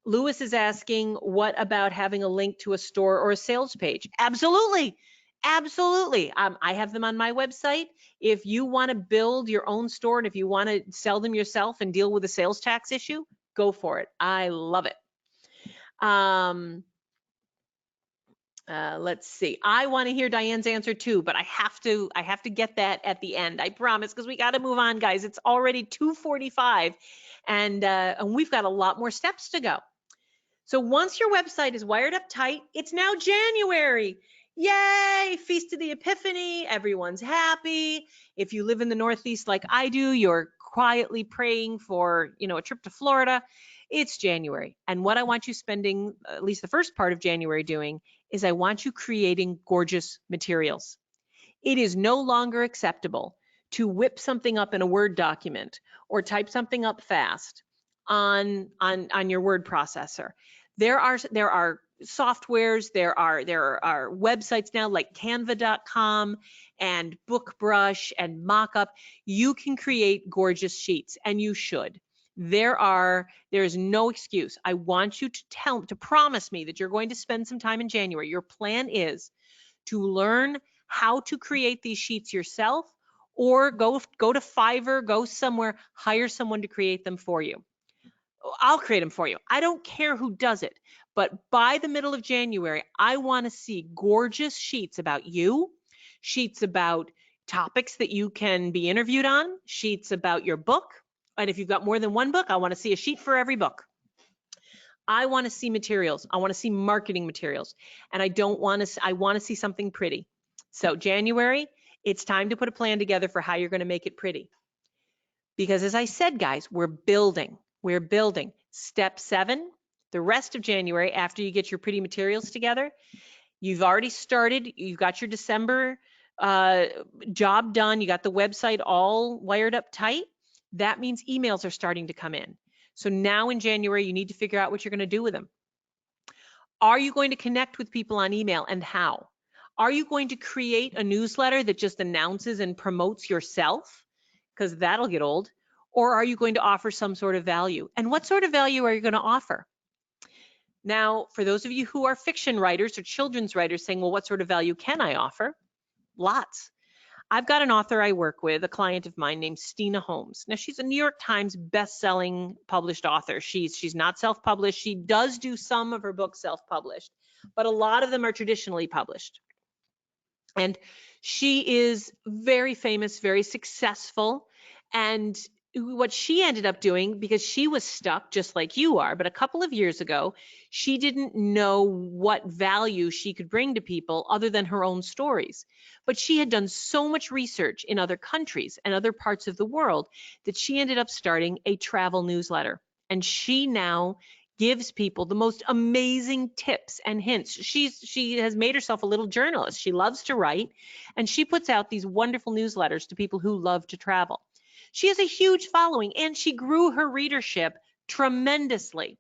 Lewis is asking, what about having a link to a store or a sales page? Absolutely. Absolutely. I have them on my website. If you want to build your own store and if you want to sell them yourself and deal with a sales tax issue, go for it. I love it. Let's see. I want to hear Diane's answer too, but I have to get that at the end. I promise, because we got to move on, guys. It's already 2:45, and we've got a lot more steps to go. So once your website is wired up tight, it's now January. Yay, Feast of the Epiphany, everyone's happy. If you live in the Northeast like I do, you're quietly praying for, a trip to Florida. It's January. And what I want you spending at least the first part of January doing is I want you creating gorgeous materials. It is no longer acceptable to whip something up in a Word document or type something up fast on your word processor. There are softwares, there are websites now like canva.com and BookBrush and Mockup. You can create gorgeous sheets, and you should. There is no excuse. I want you to promise me that you're going to spend some time in January. Your plan is to learn how to create these sheets yourself, or go to Fiverr, go somewhere, hire someone to create them for you. I'll create them for you. I don't care who does it, but by the middle of January, I want to see gorgeous sheets about you, sheets about topics that you can be interviewed on, sheets about your book. And if you've got more than one book, I want to see a sheet for every book. I want to see materials. I want to see marketing materials. And I want to see something pretty. So January, it's time to put a plan together for how you're going to make it pretty. Because as I said, guys, we're building. We're building. Step 7, the rest of January, after you get your pretty materials together, you've already started. You've got your December job done. You got the website all wired up tight. That means emails are starting to come in. So now in January, you need to figure out what you're going to do with them. Are you going to connect with people on email, and how? Are you going to create a newsletter that just announces and promotes yourself? Because that'll get old. Or are you going to offer some sort of value? And what sort of value are you going to offer? Now, for those of you who are fiction writers or children's writers saying, well, what sort of value can I offer? Lots. I've got an author I work with, a client of mine named Stina Holmes. Now, she's a New York Times best-selling published author. She's not self-published. She does do some of her books self-published, but a lot of them are traditionally published. And she is very famous, very successful. And what she ended up doing, because she was stuck just like you are, but a couple of years ago, she didn't know what value she could bring to people other than her own stories. But she had done so much research in other countries and other parts of the world that she ended up starting a travel newsletter. And she now gives people the most amazing tips and hints. She has made herself a little journalist. She loves to write, and she puts out these wonderful newsletters to people who love to travel. She has a huge following, and she grew her readership tremendously.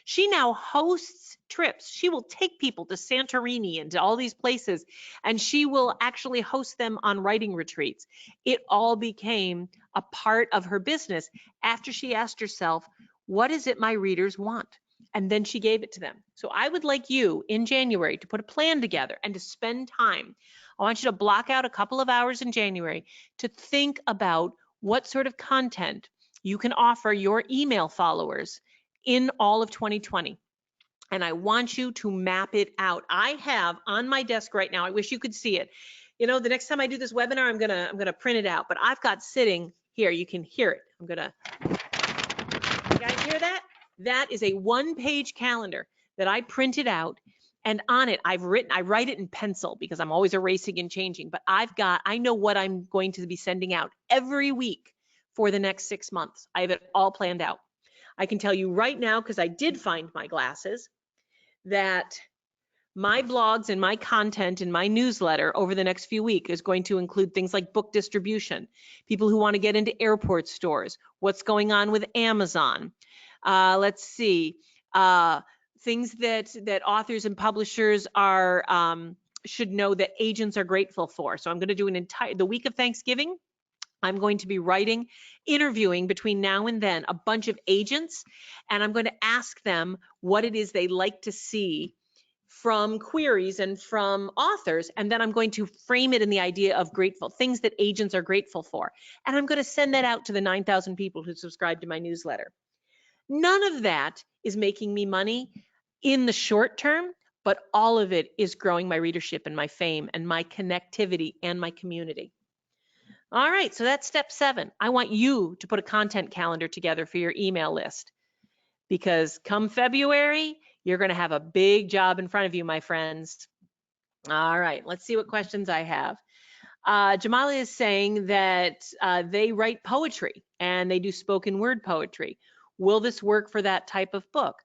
She now hosts trips. She will take people to Santorini and to all these places, and she will actually host them on writing retreats. It all became a part of her business after she asked herself, what is it my readers want? And then she gave it to them. So I would like you in January to put a plan together and to spend time. I want you to block out a couple of hours in January to think about what sort of content you can offer your email followers in all of 2020. And I want you to map it out. I have on my desk right now, I wish you could see it. You know, the next time I do this webinar, I'm gonna print it out, but I've got sitting here, you can hear it. You guys hear that? That is a one-page calendar that I printed out, and on it I write it in pencil because I'm always erasing and changing, but I know what I'm going to be sending out every week for the next 6 months. I have it all planned out. I can tell you right now, because I did find my glasses, that my blogs and my content and my newsletter over the next few weeks is going to include things like book distribution, people who want to get into airport stores, what's going on with Amazon. Let's see, things that authors and publishers are should know that agents are grateful for. So I'm going to do the week of Thanksgiving. I'm going to be interviewing between now and then a bunch of agents, and I'm going to ask them what it is they like to see from queries and from authors, and then I'm going to frame it in the idea of things that agents are grateful for. And I'm going to send that out to the 9,000 people who subscribe to my newsletter. None of that is making me money in the short term, but all of it is growing my readership and my fame and my connectivity and my community. All right, so that's step 7. I want you to put a content calendar together for your email list, because come February, you're going to have a big job in front of you, my friends. All right, let's see what questions I have. Jamali is saying that they write poetry and they do spoken word poetry. Will this work for that type of book?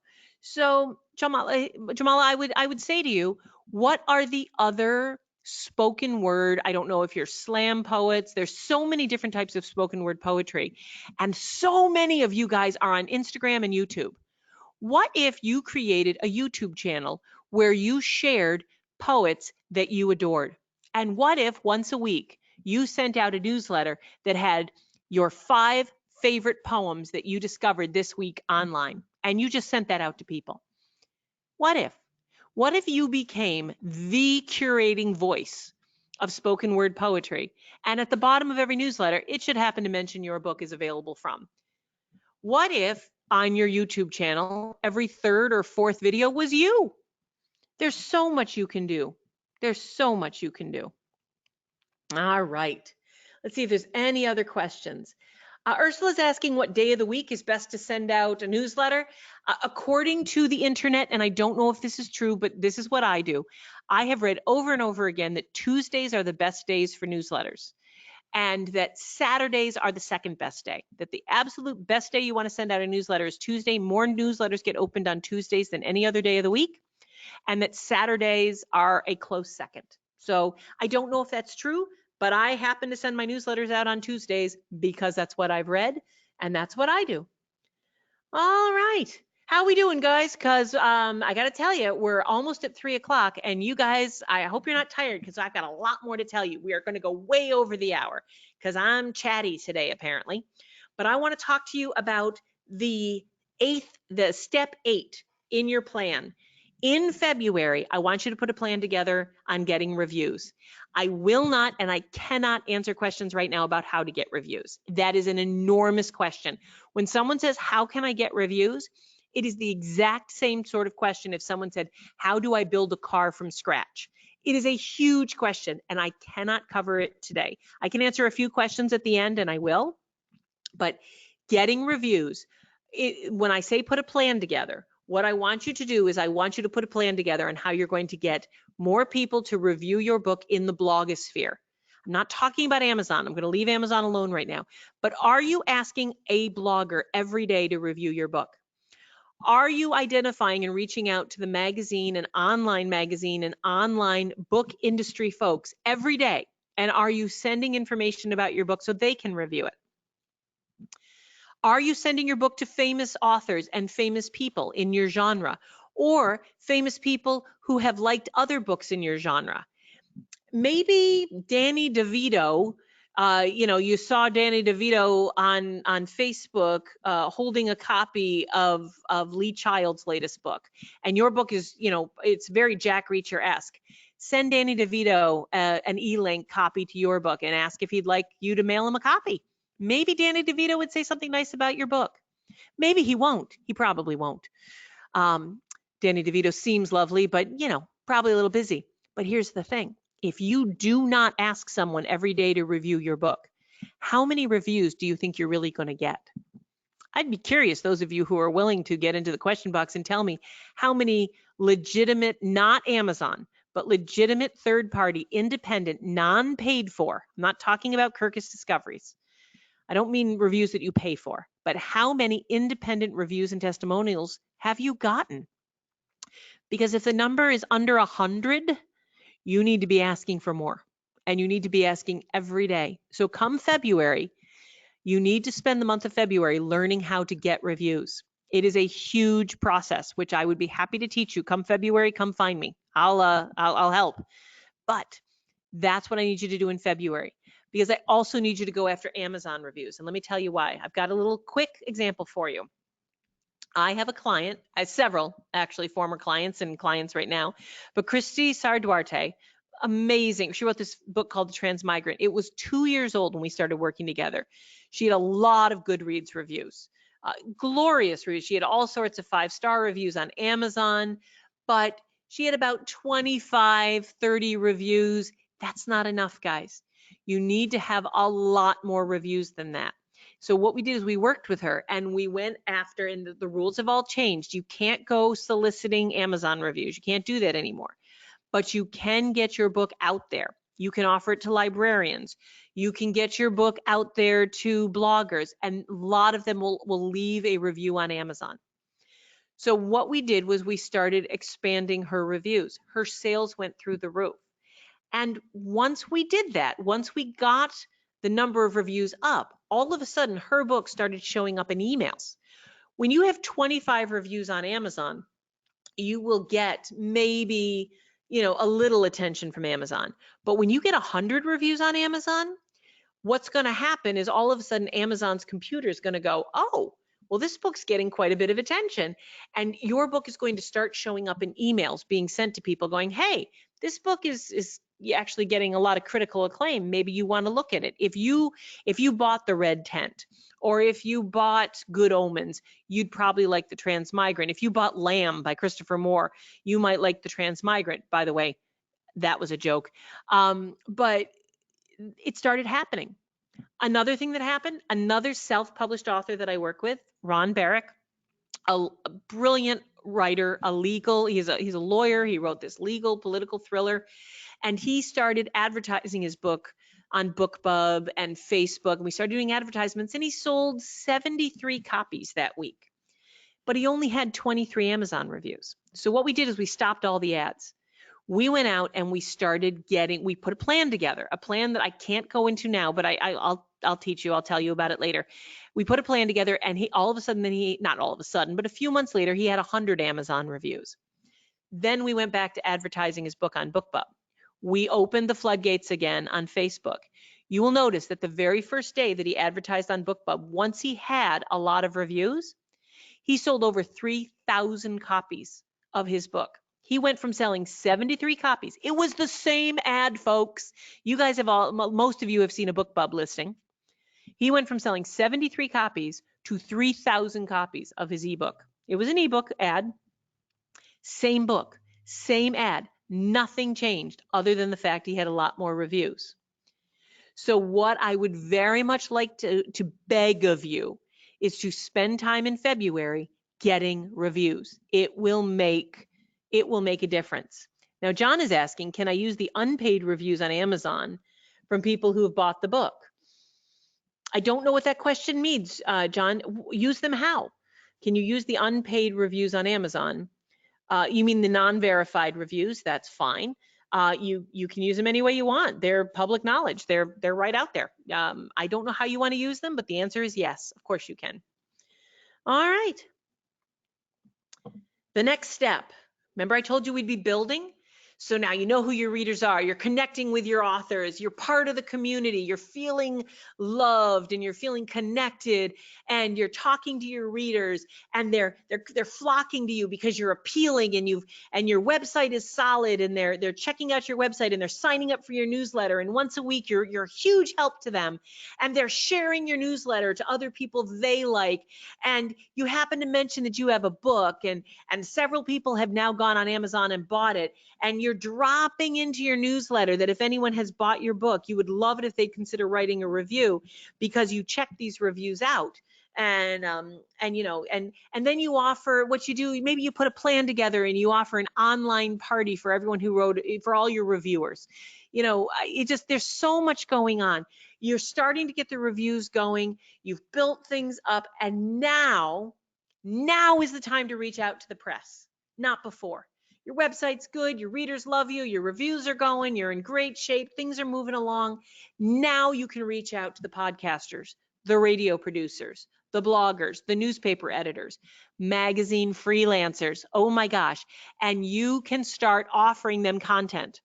So Jamala, I would say to you, what are the other spoken word? I don't know if you're slam poets. There's so many different types of spoken word poetry, and so many of you guys are on Instagram and YouTube. What if you created a YouTube channel where you shared poets that you adored? And what if once a week you sent out a newsletter that had your 5 favorite poems that you discovered this week online, and you just sent that out to people? What if you became the curating voice of spoken word poetry, and at the bottom of every newsletter, it should happen to mention your book is available from? What if on your YouTube channel, every 3rd or 4th video was you? There's so much you can do. There's so much you can do. All right. Let's see if there's any other questions. Ursula's asking what day of the week is best to send out a newsletter. According to the internet, and I don't know if this is true, but this is what I do. I have read over and over again that Tuesdays are the best days for newsletters, and that Saturdays are the second best day, that the absolute best day you want to send out a newsletter is Tuesday. More newsletters get opened on Tuesdays than any other day of the week, and that Saturdays are a close second. So I don't know if that's true, but I happen to send my newsletters out on Tuesdays because that's what I've read, and that's what I do. All right. How we doing, guys? Because I got to tell you, we're almost at 3 o'clock, and you guys, I hope you're not tired, because I've got a lot more to tell you. We are going to go way over the hour because I'm chatty today, apparently. But I want to talk to you about the step 8 in your plan. In February, I want you to put a plan together on getting reviews. I will not, and I cannot answer questions right now about how to get reviews. That is an enormous question. When someone says, how can I get reviews? It is the exact same sort of question if someone said, how do I build a car from scratch? It is a huge question, and I cannot cover it today. I can answer a few questions at the end, and I will, but getting reviews, when I say put a plan together, what I want you to do is I want you to put a plan together on how you're going to get more people to review your book in the blogosphere. I'm not talking about Amazon. I'm going to leave Amazon alone right now. But are you asking a blogger every day to review your book? Are you identifying and reaching out to the magazine and online book industry folks every day? And are you sending information about your book so they can review it? Are you sending your book to famous authors and famous people in your genre? or famous people who have liked other books in your genre. Maybe Danny DeVito, you saw Danny DeVito on Facebook holding a copy of Lee Child's latest book, and your book is, it's very Jack Reacher-esque. Send Danny DeVito an e-link copy to your book and ask if he'd like you to mail him a copy. Maybe Danny DeVito would say something nice about your book. Maybe he won't. He probably won't. Danny DeVito seems lovely, but, probably a little busy. But here's the thing. If you do not ask someone every day to review your book, how many reviews do you think you're really going to get? I'd be curious, those of you who are willing to get into the question box and tell me how many legitimate, not Amazon, but legitimate third-party, independent, non-paid for, I'm not talking about Kirkus Discoveries. I don't mean reviews that you pay for, but how many independent reviews and testimonials have you gotten? Because if the number is under 100, you need to be asking for more, and you need to be asking every day. So come February, you need to spend the month of February learning how to get reviews. It is a huge process, which I would be happy to teach you. Come February, come find me. I'll help. But that's what I need you to do in February, because I also need you to go after Amazon reviews. And let me tell you why. I've got a little quick example for you. I have a client, I have several actually former clients and clients right now, but Christy Sarduarte, amazing. She wrote this book called The Transmigrant. It was 2 years old when we started working together. She had a lot of GOODREADS reviews, glorious reviews. She had all sorts of 5-star reviews on Amazon, but she had about 25, 30 reviews. That's not enough, guys. You need to have a lot more reviews than that. So what we did is we worked with her and we went after, and the rules have all changed. You can't go soliciting Amazon reviews. You can't do that anymore. But you can get your book out there. You can offer it to librarians. You can get your book out there to bloggers, and a lot of them will leave a review on Amazon. So what we did was we started expanding her reviews. Her sales went through the roof. And once we did that, once we got the number of reviews up, all of a sudden her book started showing up in emails. When you have 25 reviews on Amazon, you will get maybe, a little attention from Amazon. But when you get 100 reviews on Amazon, what's going to happen is all of a sudden Amazon's computer is going to go, oh, well, this book's getting quite a bit of attention. And your book is going to start showing up in emails being sent to people going, hey, this book is actually getting a lot of critical acclaim. Maybe you want to look at it. If you bought The Red Tent, or if you bought Good Omens, you'd probably like The Transmigrant. If you bought Lamb by Christopher Moore, you might like The Transmigrant. By the way, that was a joke. But it started happening. Another thing that happened, another self-published author that I work with, Ron Barrick, a brilliant writer, he's a lawyer. He wrote this legal political thriller, and he started advertising his book on BookBub and Facebook, and we started doing advertisements, and he sold 73 copies that week. But he only had 23 Amazon reviews. So what we did is we stopped all the ads. We went out and we put a plan together, a plan that I can't go into now, but I'll teach you, I'll tell you about it later. We put a plan together, and not all of a sudden, but a few months later, he had 100 Amazon reviews. Then we went back to advertising his book on BookBub. We opened the floodgates again on Facebook. You will notice that the very first day that he advertised on BookBub, once he had a lot of reviews, he sold over 3,000 copies of his book. He went from selling 73 copies. It was the same ad, folks. You guys most of you have seen a BookBub listing. He went from selling 73 copies to 3,000 copies of his ebook. It was an ebook ad, same book, same ad. Nothing changed other than the fact he had a lot more reviews. So what I would very much like to beg of you is to spend time in February getting reviews. It will make a difference. Now, John is asking, can I use the unpaid reviews on Amazon from people who have bought the book? I don't know what that question means, John. Use them how? Can you use the unpaid reviews on Amazon? You mean the non-verified reviews? That's fine. You can use them any way you want. They're public knowledge. They're right out there. I don't know how you want to use them, but the answer is yes. Of course you can. All right. The next step, remember I told you we'd be building? So now you know who your readers are. You're connecting with your authors. You're part of the community. You're feeling loved and you're feeling connected and you're talking to your readers and they're flocking to you because you're appealing and your website is solid and they're checking out your website and they're signing up for your newsletter and once a week you're a huge help to them and they're sharing your newsletter to other people they like and you happen to mention that you have a book and several people have now gone on Amazon and bought it and you're dropping into your newsletter that if anyone has bought your book, you would love it if they'd consider writing a review because you check these reviews out. And you know, and then you offer what you do, maybe you put a plan together and you offer an online party for everyone who wrote, for all your reviewers. You know, there's so much going on. You're starting to get the reviews going, you've built things up, and now is the time to reach out to the press, not before. Your website's good, your readers love you, your reviews are going, you're in great shape, things are moving along. Now you can reach out to the podcasters, the radio producers, the bloggers, the newspaper editors, magazine freelancers, oh my gosh, and you can start offering them content.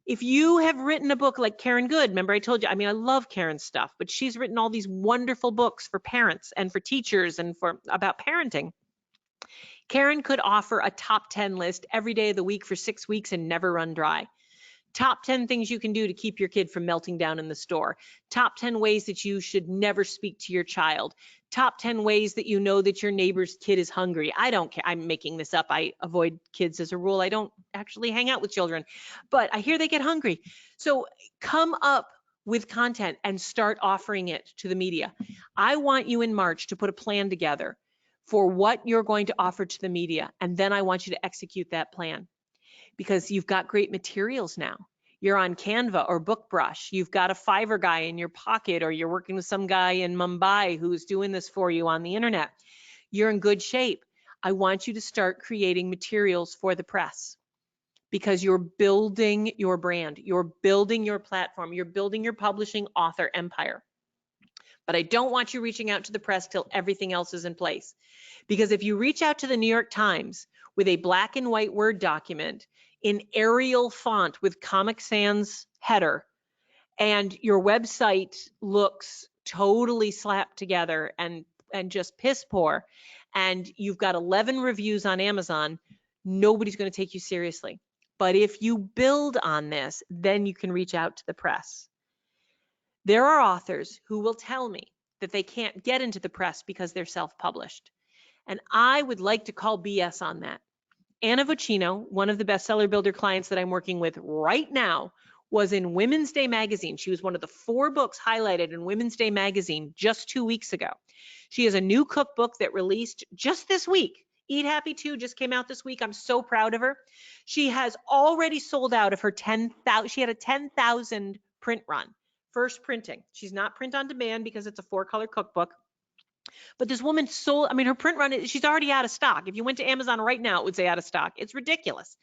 If you have written a book like Karen Good, remember I told you, I mean, I love Karen's stuff, but she's written all these wonderful books for parents and for teachers and about parenting. Karen could offer a top 10 list every day of the week for 6 weeks and never run dry. Top 10 things you can do to keep your kid from melting down in the store. Top 10 ways that you should never speak to your child. Top 10 ways that you know that your neighbor's kid is hungry. I don't care. I'm making this up. I avoid kids as a rule. I don't actually hang out with children, but I hear they get hungry. So come up with content and start offering it to the media. I want you in March to put a plan together for what you're going to offer to the media. And then I want you to execute that plan because you've got great materials now. You're on Canva or BookBrush. You've got a Fiverr guy in your pocket, or you're working with some guy in Mumbai who's doing this for you on the internet. You're in good shape. I want you to start creating materials for the press because you're building your brand. You're building your platform. You're building your publishing author empire. But I don't want you reaching out to the press till everything else is in place. Because if you reach out to the New York Times with a black and white Word document in Arial font with Comic Sans header, and your website looks totally slapped together and just piss poor, and you've got 11 reviews on Amazon, nobody's going to take you seriously. But if you build on this, then you can reach out to the press. There are authors who will tell me that they can't get into the press because they're self-published. And I would like to call BS on that. Anna Vocino, one of the bestseller builder clients that I'm working with right now, was in Women's Day magazine. She was one of the 4 books highlighted in Women's Day magazine just 2 weeks ago. She has a new cookbook that released just this week. Eat Happy 2 just came out this week. I'm so proud of her. She has already sold out of her 10,000. She had a 10,000 print run. First printing. She's not print on demand because it's a 4-color cookbook. But this woman sold, I mean, her print run, she's already out of stock. If you went to Amazon right now, it would say out of stock. It's ridiculous.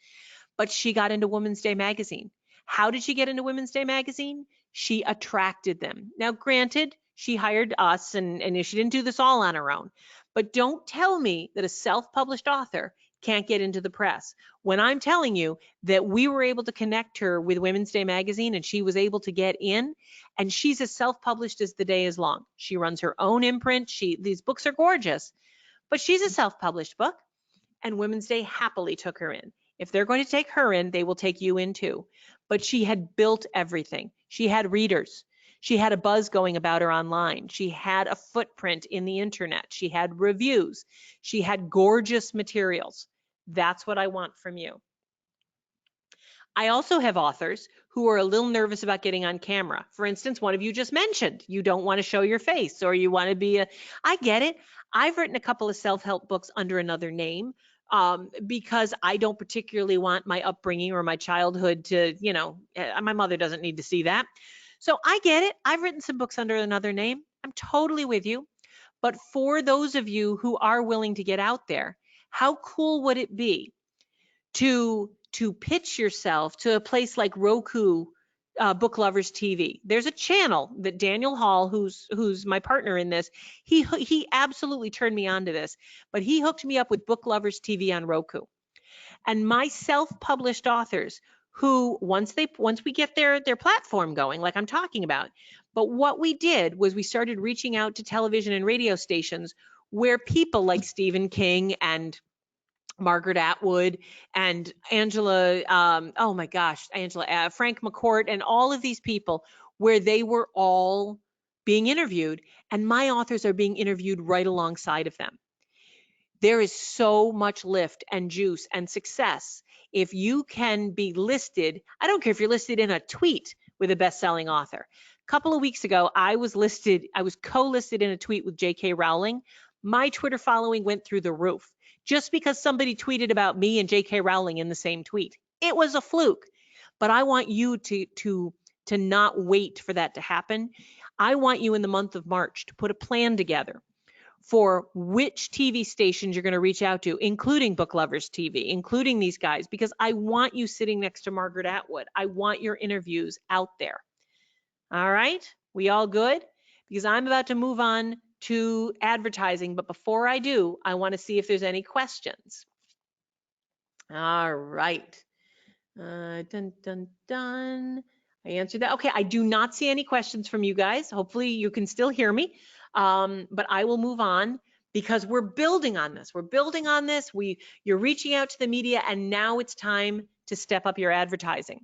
But she got into Women's Day magazine. How did she get into Women's Day magazine? She attracted them. Now, granted, she hired us and she didn't do this all on her own. But don't tell me that a self-published author can't get into the press when I'm telling you that we were able to connect her with Women's Day magazine and she was able to get in, and she's as self-published as the day is long. She runs her own imprint. These books are gorgeous, but she's a self-published book, and Women's Day happily took her in. If they're going to take her in, they will take you in too. But she had built everything. She had readers. She had a buzz going about her online. She had a footprint in the internet. She had reviews. She had gorgeous materials. That's what I want from you. I also have authors who are a little nervous about getting on camera. For instance, one of you just mentioned you don't want to show your face, or you want to be I get it. I've written a couple of self-help books under another name because I don't particularly want my upbringing or my childhood to, my mother doesn't need to see that. So I get it. I've written some books under another name. I'm totally with you. But for those of you who are willing to get out there, how cool would it be to pitch yourself to a place like Roku Book Lovers TV. There's a channel that Daniel Hall, who's my partner in this, he absolutely turned me on to this, but he hooked me up with Book Lovers TV on Roku. And my self-published authors, who once we get their platform going, like I'm talking about, but what we did was we started reaching out to television and radio stations where people like Stephen King and Margaret Atwood and Angela, oh my gosh, Frank McCourt, and all of these people, where they were all being interviewed, and my authors are being interviewed right alongside of them. There is so much lift and juice and success if you can be listed. I don't care if you're listed in a tweet with a best-selling author. A couple of weeks ago, I was co-listed in a tweet with J.K. Rowling. My Twitter following went through the roof just because somebody tweeted about me and J.K. Rowling in the same tweet. It was a fluke, but I want you to not wait for that to happen. I want you in the month of March to put a plan together for which TV stations you're going to reach out to, including Book Lovers TV, including these guys, because I want you sitting next to Margaret Atwood. I want your interviews out there. All right, we all good? Because I'm about to move on to advertising, but before I do, I want to see if there's any questions. All right. Dun, dun, dun. I answered that. Okay, I do not see any questions from you guys. Hopefully you can still hear me, but I will move on because we're building on this. We're building on this. You're reaching out to the media, and now it's time to step up your advertising.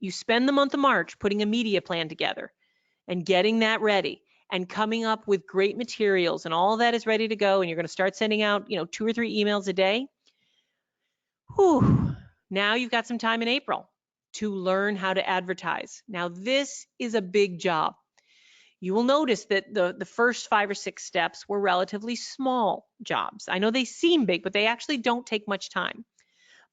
You spend the month of March putting a media plan together and getting that ready and coming up with great materials, and all that is ready to go, and you're going to start sending out 2 or 3 emails a day. Whew. Now you've got some time in April to learn how to advertise. Now this is a big job. You will notice that the first 5 or 6 steps were relatively small jobs. I know they seem big, but they actually don't take much time.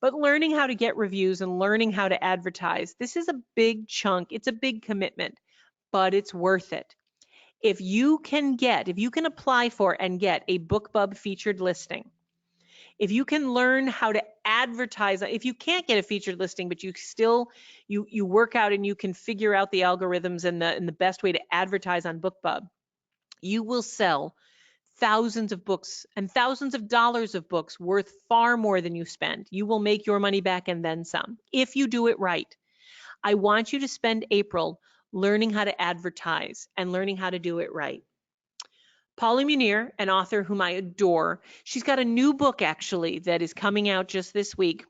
But learning how to get reviews and learning how to advertise, this is a big chunk. It's a big commitment, but it's worth it. If you can apply for and get a BookBub featured listing, if you can learn how to advertise, if you can't get a featured listing, but you still, you work out and you can figure out the algorithms and the best way to advertise on BookBub, you will sell thousands of books and thousands of dollars of books worth far more than you spend. You will make your money back and then some, if you do it right. I want you to spend April learning how to advertise and learning how to do it right. Paula Munir, an author whom I adore, she's got a new book actually that is coming out just this week,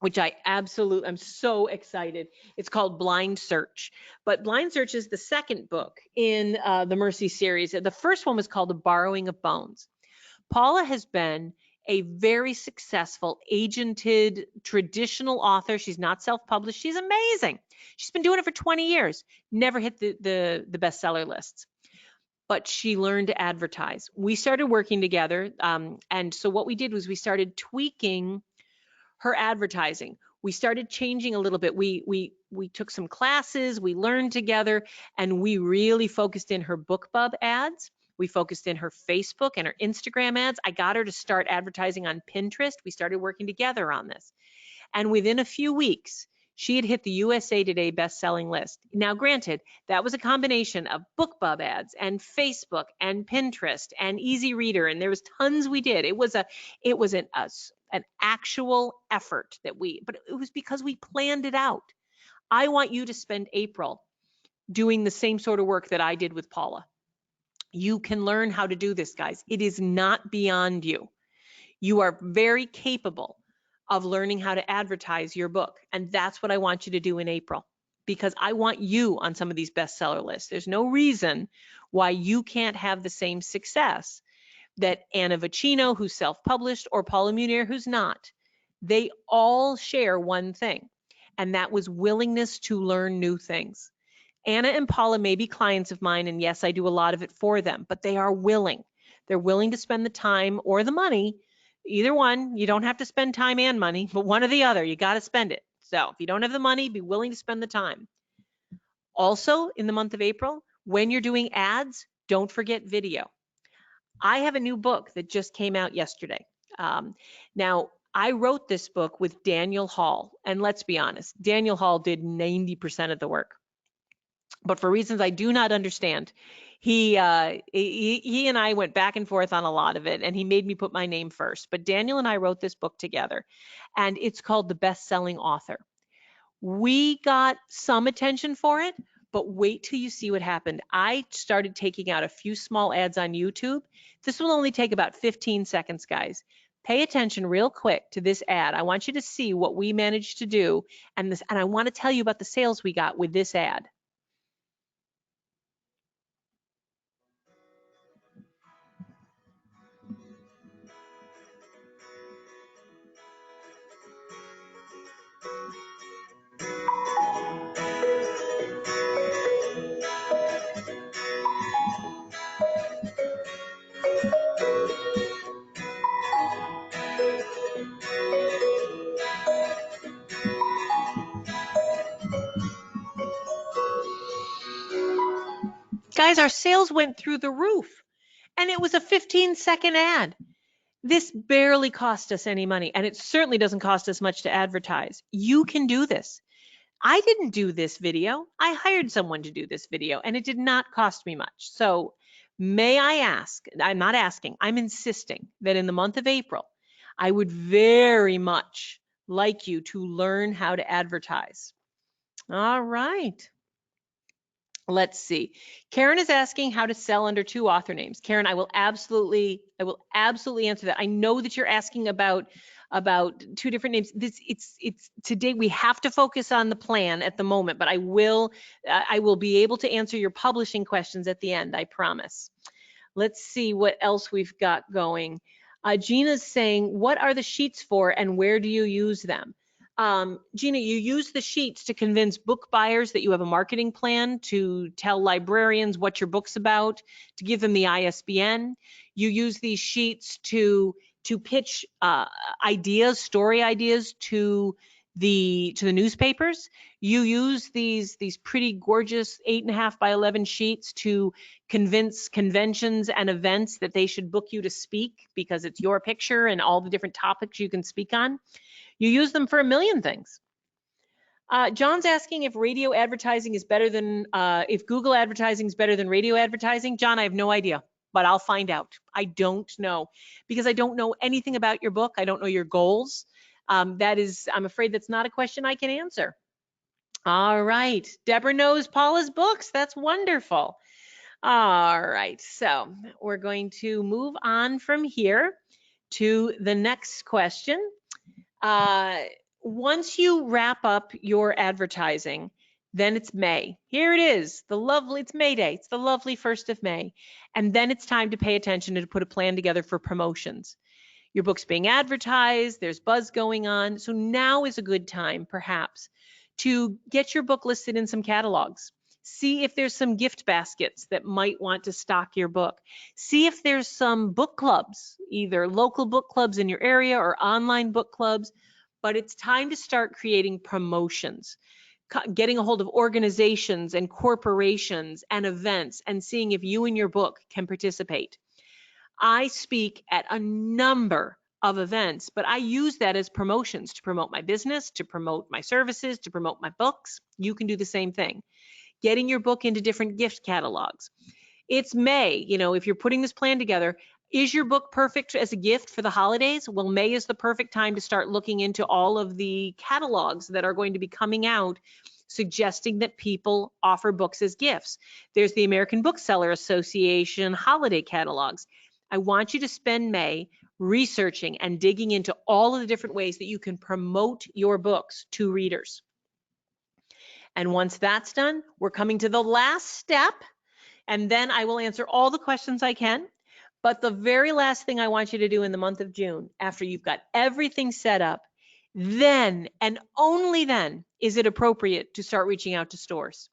which I'm so excited. It's called Blind Search. But Blind Search is the second book in the Mercy series. The first one was called The Borrowing of Bones. Paula has been a very successful agented traditional author. She's not self-published. She's amazing. She's been doing it for 20 years. Never hit the bestseller lists. But she learned to advertise. We started working together. And so what we did was we started tweaking her advertising. We started changing a little bit. We took some classes, we learned together, and we really focused in her BookBub ads. We focused in her Facebook and her Instagram ads. I got her to start advertising on Pinterest. We started working together on this. And within a few weeks, she had hit the USA Today best-selling list. Now, granted, that was a combination of BookBub ads and Facebook and Pinterest and Easy Reader, and there was tons we did. It was an actual effort but it was because we planned it out. I want you to spend April doing the same sort of work that I did with Paula. You can learn how to do this, guys. It is not beyond you. You are very capable of learning how to advertise your book. And that's what I want you to do in April, because I want you on some of these bestseller lists. There's no reason why you can't have the same success that Anna Vocino, who's self-published, or Paula Munir, who's not. They all share one thing, and that was willingness to learn new things. Anna and Paula may be clients of mine, and yes, I do a lot of it for them, but they are willing. They're willing to spend the time or the money. Either one. You don't have to spend time and money, but one or the other, you got to spend it. So if you don't have the money, be willing to spend the time. Also, in the month of April, when you're doing ads, don't forget video. I have a new book that just came out yesterday. Now, I wrote this book with Daniel Hall, and let's be honest, Daniel Hall did 90% of the work. But for reasons I do not understand, he and I went back and forth on a lot of it, and he made me put my name first. But Daniel and I wrote this book together, and it's called The Best-Selling Author. We got some attention for it, but wait till you see what happened. I started taking out a few small ads on YouTube. This will only take about 15 seconds, guys. Pay attention real quick to this ad. I want you to see what we managed to do, and I want to tell you about the sales we got with this ad. Guys, our sales went through the roof, and it was a 15-second ad. This barely cost us any money, and it certainly doesn't cost us much to advertise. You can do this. I didn't do this video. I hired someone to do this video, and it did not cost me much. So may I ask, I'm not asking, I'm insisting that in the month of April, I would very much like you to learn how to advertise. All right. Let's see. Karen is asking how to sell under 2 author names. Karen, I will absolutely answer that. I know that you're asking about 2 different names. It's today we have to focus on the plan at the moment, but I will be able to answer your publishing questions at the end, I promise. Let's see what else we've got going. Gina's saying, what are the sheets for and where do you use them? Gina, you use the sheets to convince book buyers that you have a marketing plan, to tell librarians what your book's about, to give them the ISBN. You use these sheets to pitch ideas, story ideas to the newspapers. You use these pretty gorgeous 8.5 by 11 sheets to convince conventions and events that they should book you to speak because it's your picture and all the different topics you can speak on. You use them for a million things. John's asking if radio advertising is better than, if Google advertising is better than radio advertising. John, I have no idea, but I'll find out. I don't know because I don't know anything about your book. I don't know your goals. I'm afraid that's not a question I can answer. All right, Deborah knows Paula's books. That's wonderful. All right, so we're going to move on from here to the next question. Once you wrap up your advertising, then it's May. Here it is, it's May Day. It's the lovely 1st of May. And then it's time to pay attention and to put a plan together for promotions. Your book's being advertised, there's buzz going on. So now is a good time, perhaps, to get your book listed in some catalogs. See if there's some gift baskets that might want to stock your book. See if there's some book clubs, either local book clubs in your area or online book clubs, but it's time to start creating promotions, getting a hold of organizations and corporations and events and seeing if you and your book can participate. I speak at a number of events, but I use that as promotions to promote my business, to promote my services, to promote my books. You can do the same thing. Getting your book into different gift catalogs. It's May, if you're putting this plan together, is your book perfect as a gift for the holidays? Well, May is the perfect time to start looking into all of the catalogs that are going to be coming out, suggesting that people offer books as gifts. There's the American Bookseller Association holiday catalogs. I want you to spend May researching and digging into all of the different ways that you can promote your books to readers. And once that's done, we're coming to the last step, and then I will answer all the questions I can. But the very last thing I want you to do in the month of June, after you've got everything set up, then and only then is it appropriate to start reaching out to stores.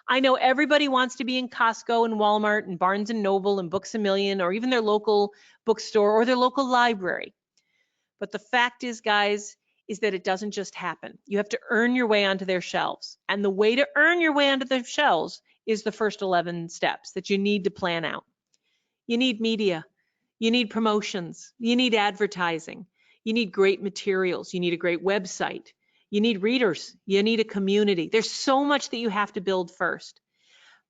I know everybody wants to be in Costco and Walmart and Barnes and Noble and Books A Million or even their local bookstore or their local library. But the fact is, guys, is that it doesn't just happen. You have to earn your way onto their shelves. And the way to earn your way onto their shelves is the first 11 steps that you need to plan out. You need media. You need promotions. You need advertising. You need great materials. You need a great website. You need readers. You need a community. There's so much that you have to build first.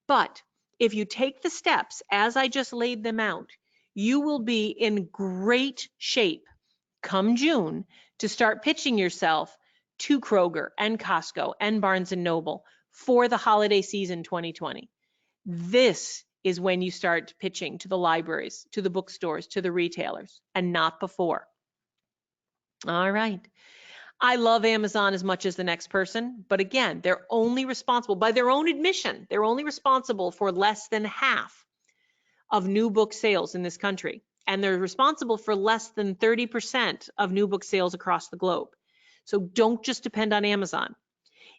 But if you take the steps as I just laid them out, you will be in great shape come June to start pitching yourself to Kroger and Costco and Barnes and Noble for the holiday season 2020. This is when you start pitching to the libraries, to the bookstores, to the retailers, and not before. All right. I love Amazon as much as the next person, but again, they're only responsible, by their own admission, they're only responsible for less than half of new book sales in this country. And they're responsible for less than 30% of new book sales across the globe. So don't just depend on Amazon.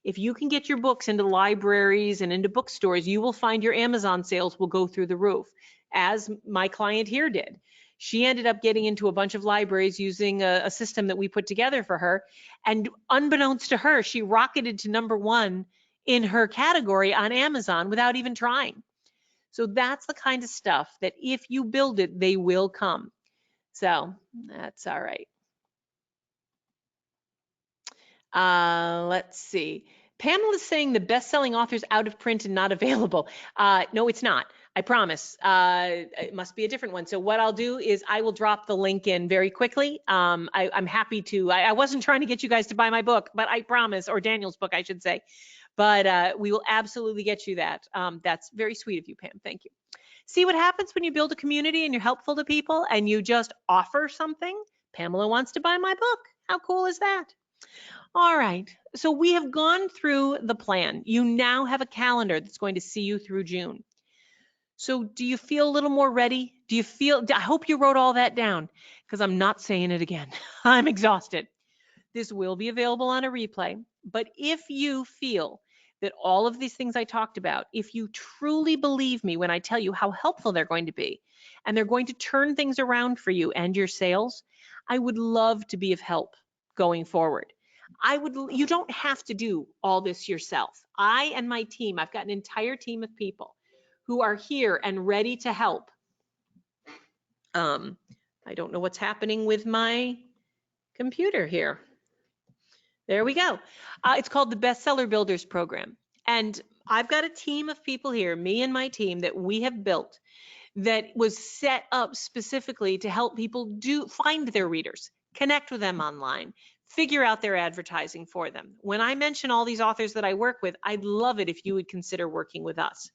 If you can get your books into libraries and into bookstores, you will find your Amazon sales will go through the roof, as my client here did. She ended up getting into a bunch of libraries using a system that we put together for her. And unbeknownst to her, she rocketed to #1 in her category on Amazon without even trying. So that's the kind of stuff that if you build it, they will come. So that's all right. Let's see. Pamela's saying the best-selling author's out of print and not available. No, it's not. I promise. It must be a different one. So what I'll do is I will drop the link in very quickly. I'm happy to. I wasn't trying to get you guys to buy my book, but I promise, or Daniel's book, I should say. But we will absolutely get you that. That's very sweet of you, Pam. Thank you. See what happens when you build a community and you're helpful to people and you just offer something? Pamela wants to buy my book. How cool is that? All right, so we have gone through the plan. You now have a calendar that's going to see you through June. So do you feel a little more ready? Do you feel, I hope you wrote all that down because I'm not saying it again. I'm exhausted. This will be available on a replay, but if you feel that all of these things I talked about, if you truly believe me when I tell you how helpful they're going to be, and they're going to turn things around for you and your sales, I would love to be of help going forward. You don't have to do all this yourself. I and my team, I've got an entire team of people who are here and ready to help. I don't know what's happening with my computer here. There we go. It's called the Bestseller Builders Program. And I've got a team of people here, me and my team, that we have built that was set up specifically to help people find their readers, connect with them online, figure out their advertising for them. When I mention all these authors that I work with, I'd love it if you would consider working with us.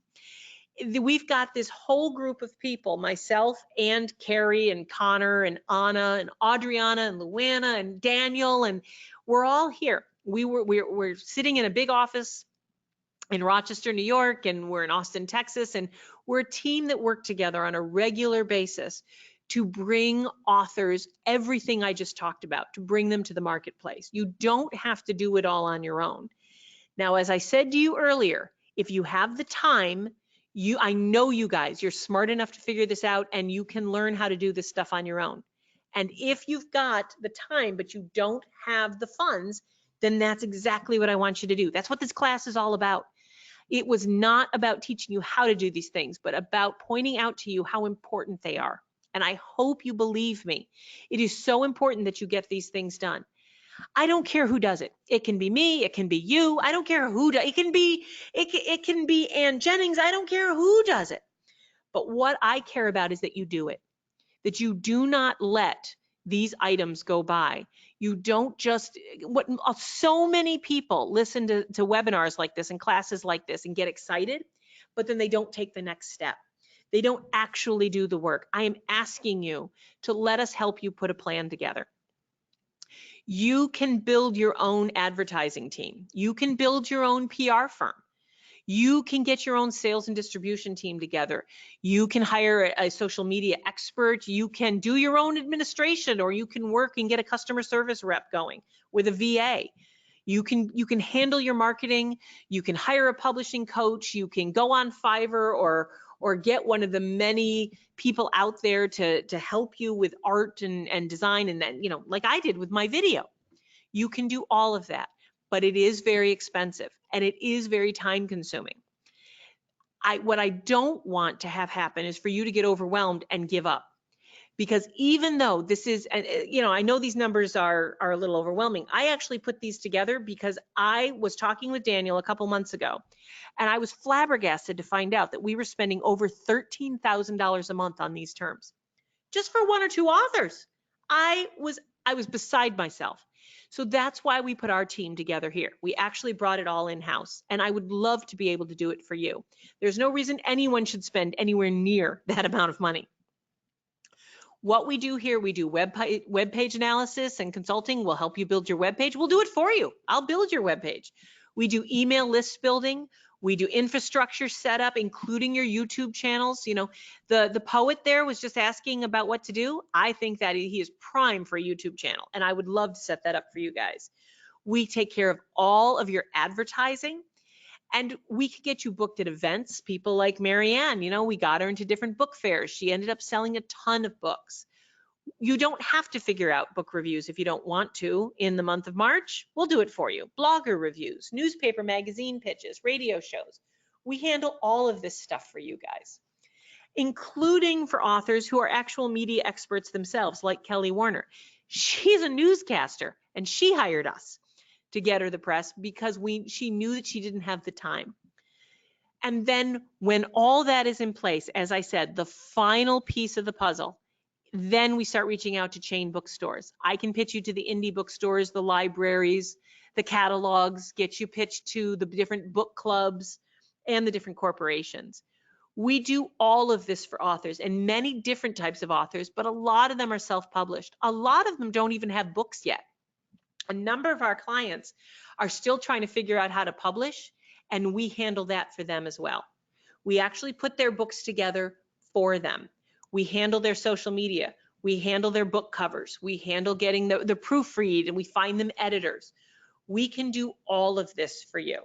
We've got this whole group of people, myself and Carrie and Connor and Anna and Adriana and Luana and Daniel, and we're all here. We're sitting in a big office in Rochester, New York, and we're in Austin, Texas, and we're a team that work together on a regular basis to bring authors everything I just talked about, to bring them to the marketplace. You don't have to do it all on your own. Now, as I said to you earlier, if you have the time, I know you guys, you're smart enough to figure this out and you can learn how to do this stuff on your own. And if you've got the time, but you don't have the funds, then that's exactly what I want you to do. That's what this class is all about. It was not about teaching you how to do these things, but about pointing out to you how important they are. And I hope you believe me. It is so important that you get these things done. I don't care who does it. It can be me. It can be you. I don't care who does it. It can be Ann Jennings. I don't care who does it. But what I care about is that you do it, that you do not let these items go by. You don't just, so many people listen to webinars like this and classes like this and get excited, but then they don't take the next step. They don't actually do the work. I am asking you to let us help you put a plan together. You can build your own advertising team. You can build your own PR firm. You can get your own sales and distribution team together. You can hire a social media expert. You can do your own administration, or you can work and get a customer service rep going with a VA. You can handle your marketing. You can hire a publishing coach. You can go on Fiverr or get one of the many people out there to help you with art and design, and then, like I did with my video. You can do all of that, but it is very expensive and it is very time consuming. What I don't want to have happen is for you to get overwhelmed and give up. Because even though this is, I know these numbers are a little overwhelming. I actually put these together because I was talking with Daniel a couple months ago, and I was flabbergasted to find out that we were spending over $13,000 a month on these terms, just for one or two authors. I was beside myself. So that's why we put our team together here. We actually brought it all in-house, and I would love to be able to do it for you. There's no reason anyone should spend anywhere near that amount of money. What we do here, we do web page analysis and consulting. We'll help you build your web page. We'll do it for you. I'll build your web page. We do email list building. We do infrastructure setup, including your YouTube channels. You know, the poet there was just asking about what to do. I think that he is prime for a YouTube channel, and I would love to set that up for you guys. We take care of all of your advertising, and we could get you booked at events. People like Marianne, you know, we got her into different book fairs. She ended up selling a ton of books. You don't have to figure out book reviews if you don't want to in the month of March. We'll do it for you. Blogger reviews, newspaper, magazine pitches, radio shows. We handle all of this stuff for you guys, including for authors who are actual media experts themselves, like Kelly Warner. She's a newscaster, and she hired us to get her the press because she knew that she didn't have the time. And then when all that is in place, as I said, the final piece of the puzzle, then we start reaching out to chain bookstores. I can pitch you to the indie bookstores, the libraries, the catalogs, get you pitched to the different book clubs and the different corporations. We do all of this for authors, and many different types of authors, but a lot of them are self-published. A lot of them don't even have books yet. A number of our clients are still trying to figure out how to publish, and we handle that for them as well. We actually put their books together for them. We handle their social media. We handle their book covers. We handle getting the proofread, and we find them editors. We can do all of this for you.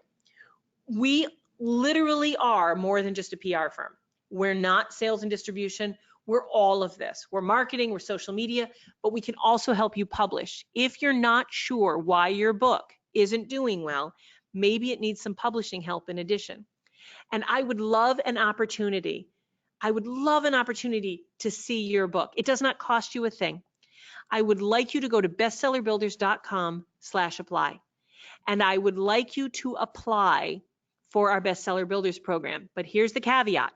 We literally are more than just a PR firm. We're not sales and distribution. We're all of this. We're marketing, we're social media, but we can also help you publish. If you're not sure why your book isn't doing well, maybe it needs some publishing help in addition. And I would love an opportunity. I would love an opportunity to see your book. It does not cost you a thing. I would like you to go to bestsellerbuilders.com/apply. And I would like you to apply for our Bestseller Builders program. But here's the caveat.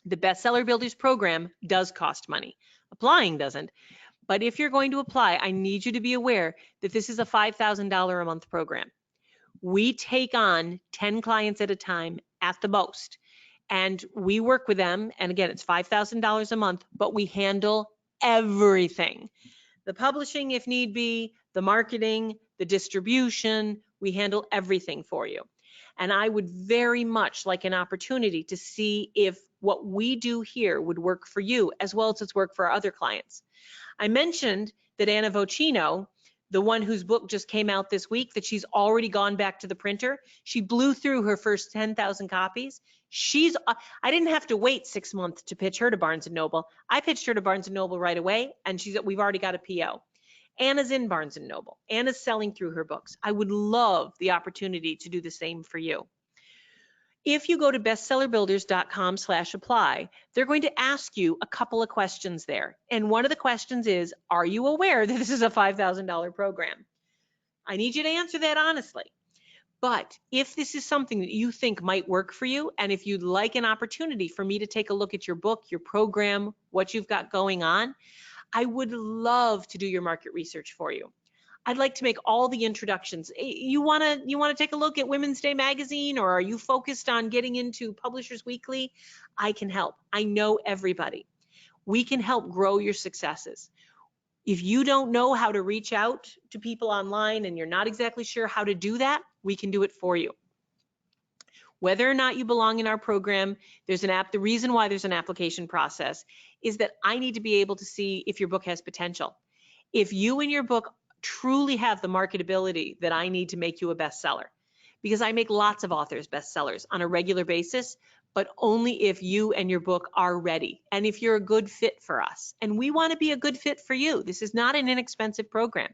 The Bestseller Builders program does cost money. Applying doesn't. But if you're going to apply, I need you to be aware that this is a $5,000 a month program. We take on 10 clients at a time at the most. And we work with them. And again, it's $5,000 a month, but we handle everything. The publishing, if need be, the marketing, the distribution, we handle everything for you. And I would very much like an opportunity to see if what we do here would work for you as well as it's worked for our other clients. I mentioned that Anna Vocino, the one whose book just came out this week, that she's already gone back to the printer. She blew through her first 10,000 copies. I didn't have to wait 6 months to pitch her to Barnes & Noble. I pitched her to Barnes & Noble right away, and we've already got a PO. Anna's in Barnes & Noble. Anna's selling through her books. I would love the opportunity to do the same for you. If you go to bestsellerbuilders.com/apply, they're going to ask you a couple of questions there. And one of the questions is, are you aware that this is a $5,000 program? I need you to answer that honestly. But if this is something that you think might work for you, and if you'd like an opportunity for me to take a look at your book, your program, what you've got going on, I would love to do your market research for you. I'd like to make all the introductions. You want to take a look at Women's Day magazine, or are you focused on getting into Publishers Weekly? I can help. I know everybody. We can help grow your successes. If you don't know how to reach out to people online and you're not exactly sure how to do that, we can do it for you. Whether or not you belong in our program, the reason why there's an application process is that I need to be able to see if your book has potential. If you and your book truly have the marketability that I need to make you a bestseller, because I make lots of authors bestsellers on a regular basis, but only if you and your book are ready and if you're a good fit for us. And we want to be a good fit for you. This is not an inexpensive program.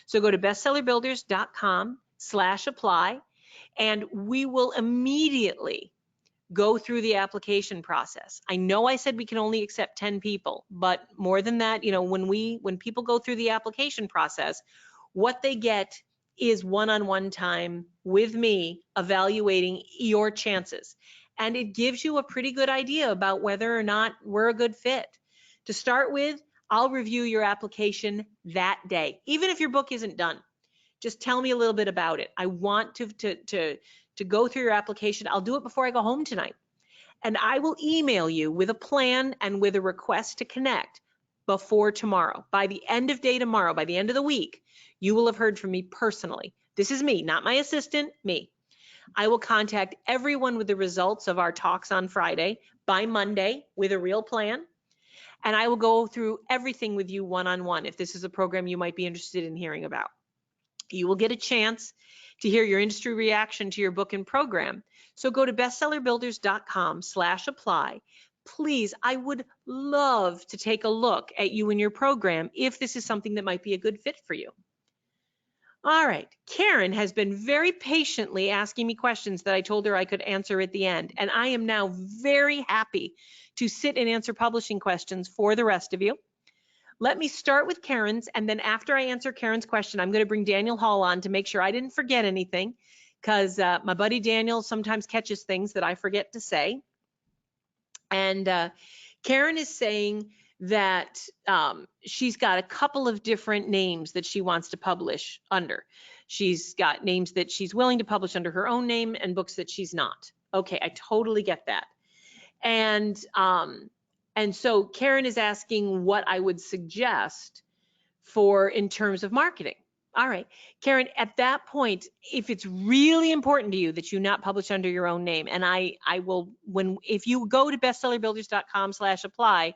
So go to bestsellerbuilders.com/apply, and we will immediately go through the application process. I know I said we can only accept 10 people, but more than that, you know, when people go through the application process, what they get is one-on-one time with me evaluating your chances. And it gives you a pretty good idea about whether or not we're a good fit. To start with, I'll review your application that day, even if your book isn't done. Just tell me a little bit about it. I want to go through your application. I'll do it before I go home tonight. And I will email you with a plan and with a request to connect before tomorrow. By the end of day tomorrow, by the end of the week, you will have heard from me personally. This is me, not my assistant, me. I will contact everyone with the results of our talks on Friday by Monday with a real plan. And I will go through everything with you one-on-one if this is a program you might be interested in hearing about. You will get a chance to hear your industry reaction to your book and program. So go to bestsellerbuilders.com/apply. Please, I would love to take a look at you and your program if this is something that might be a good fit for you. All right, Karen has been very patiently asking me questions that I told her I could answer at the end, and I am now very happy to sit and answer publishing questions for the rest of you. Let me start with Karen's, and then after I answer Karen's question, I'm going to bring Daniel Hall on to make sure I didn't forget anything, because my buddy Daniel sometimes catches things that I forget to say. And Karen is saying that she's got a couple of different names that she wants to publish under. She's got names that she's willing to publish under her own name and books that she's not. Okay, I totally get that. And so Karen is asking what I would suggest for in terms of marketing. All right, Karen, at that point, if it's really important to you that you not publish under your own name, and I will, if you go to bestsellerbuilders.com/apply,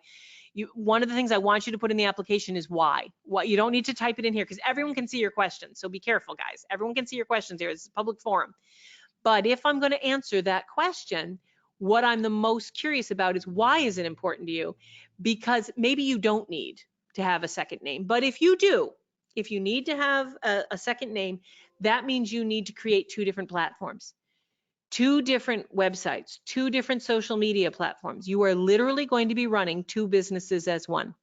one of the things I want you to put in the application is why. You don't need to type it in here because everyone can see your questions. So be careful, guys. Everyone can see your questions here. It's a public forum. But if I'm going to answer that question, what I'm the most curious about is why is it important to you? Because maybe you don't need to have a second name. But if you do, if you need to have a second name, that means you need to create 2 different platforms, 2 different websites, 2 different social media platforms. You are literally going to be running 2 businesses as one.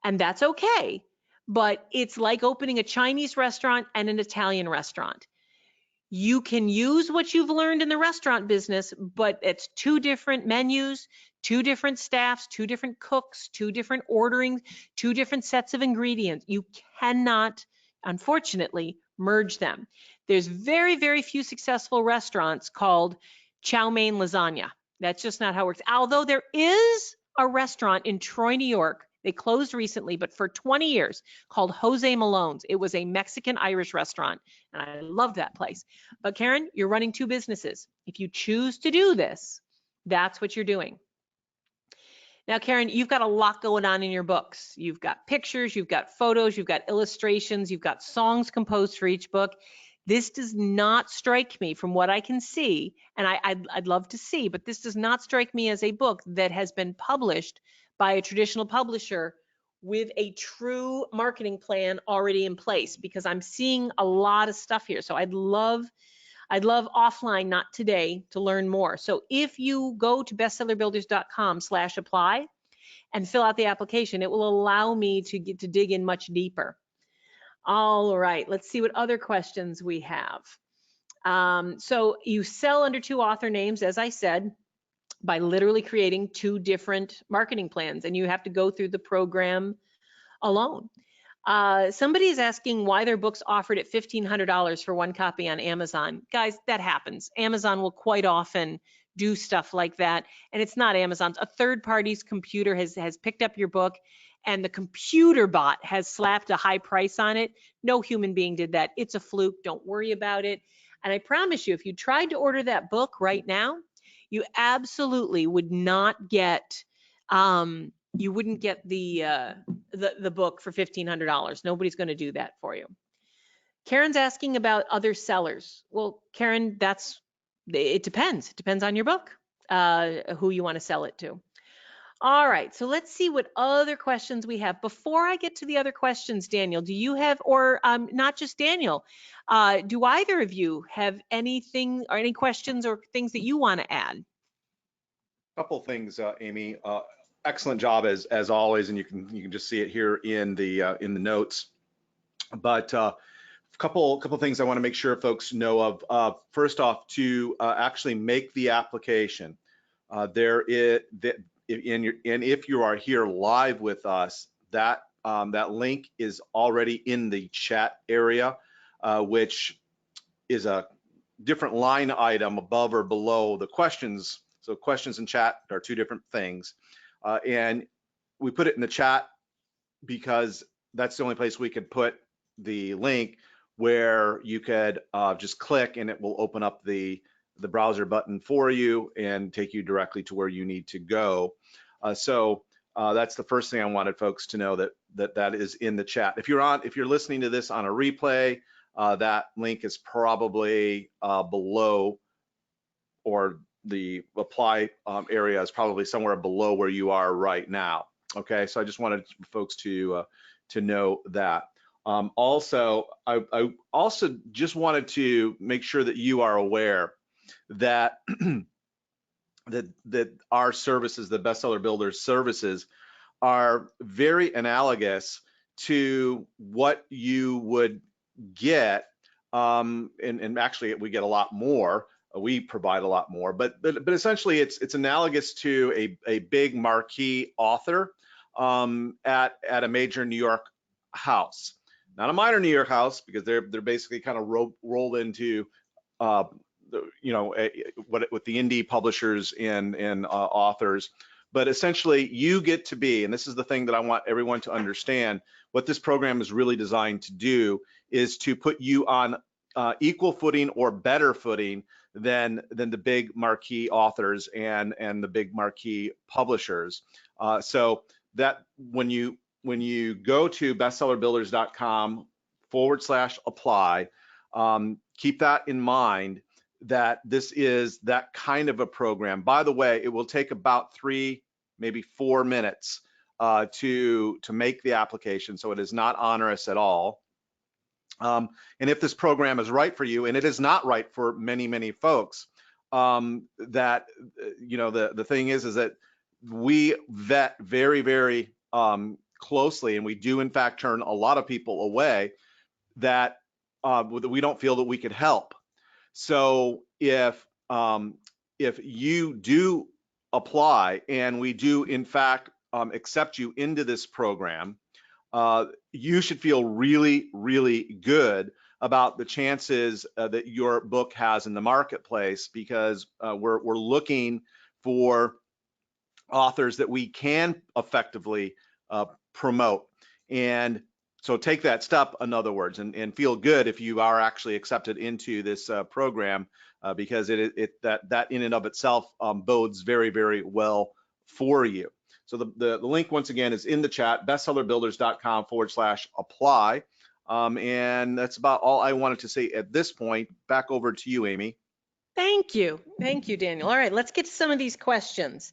And that's okay. But it's like opening a Chinese restaurant and an Italian restaurant. You can use what you've learned in the restaurant business, but it's 2 different menus, 2 different staffs, 2 different cooks, 2 different orderings, 2 different sets of ingredients. You cannot, unfortunately, merge them. There's very, very few successful restaurants called chow mein lasagna. That's just not how it works. Although there is a restaurant in Troy, New York, they closed recently, but for 20 years, called Jose Malone's. It was a Mexican-Irish restaurant, and I love that place. But Karen, you're running 2 businesses. If you choose to do this, that's what you're doing. Now, Karen, you've got a lot going on in your books. You've got pictures, you've got photos, you've got illustrations, you've got songs composed for each book. This does not strike me from what I can see, and I'd love to see, but this does not strike me as a book that has been published by a traditional publisher with a true marketing plan already in place, because I'm seeing a lot of stuff here. So I'd love offline, not today, to learn more. So if you go to bestsellerbuilders.com/apply and fill out the application, it will allow me to dig in much deeper. All right, let's see what other questions we have. So you sell under 2 author names, as I said, by literally creating 2 different marketing plans, and you have to go through the program alone. Somebody is asking why their book's offered at $1,500 for 1 copy on Amazon. Guys, that happens. Amazon will quite often do stuff like that, and it's not Amazon's. A third party's computer has picked up your book, and the computer bot has slapped a high price on it. No human being did that. It's a fluke. Don't worry about it. And I promise you, if you tried to order that book right now, you absolutely would not get, you wouldn't get the book for $1,500. Nobody's going to do that for you. Karen's asking about other sellers. Well, Karen, it depends. It depends on your book, who you want to sell it to. All right, so let's see what other questions we have. Before I get to the other questions, Daniel, do you have, or not just Daniel, do either of you have anything or any questions or things that you want to add? Couple things, Amy. Excellent job as always, and you can just see it here in the notes. But couple things I want to make sure folks know of. First off, to actually make the application, if you are here live with us, that link is already in the chat area, which is a different line item above or below the questions. So questions and chat are two different things, and we put it in the chat because that's the only place we could put the link where you could just click and it will open up the browser button for you and take you directly to where you need to go. So that's the first thing I wanted folks to know, that is in the chat. If you're listening to this on a replay, that link is probably below, or the apply area is probably somewhere below where you are right now. Okay, so I just wanted folks to know that. Also, I also just wanted to make sure that you are aware that that our services, the Bestseller Builders services, are very analogous to what you would get, and actually we get a lot more. We provide a lot more, but essentially it's analogous to a big marquee author at a major New York house, not a minor New York house, because they're basically kind of rolled into with the indie publishers and authors. But essentially you get to be, and this is the thing that I want everyone to understand, what this program is really designed to do is to put you on equal footing or better footing than the big marquee authors and the big marquee publishers. So that when you go to bestsellerbuilders.com/apply, keep that in mind, that this is that kind of a program. By the way, it will take about 3, maybe 4 minutes to make the application, so it is not onerous at all. And if this program is right for you, and it is not right for many folks, that the thing is that we vet very closely, and we do in fact turn a lot of people away that we don't feel that we could help. So if you do apply and we do in fact accept you into this program, you should feel really good about the chances that your book has in the marketplace, because we're looking for authors that we can effectively promote. And so take that step, in other words, and feel good if you are actually accepted into this program, because that in and of itself bodes very well for you. So the link once again is in the chat, bestsellerbuilders.com/apply. And that's about all I wanted to say at this point. Back over to you, Amy. Thank you, Daniel. All right, let's get to some of these questions.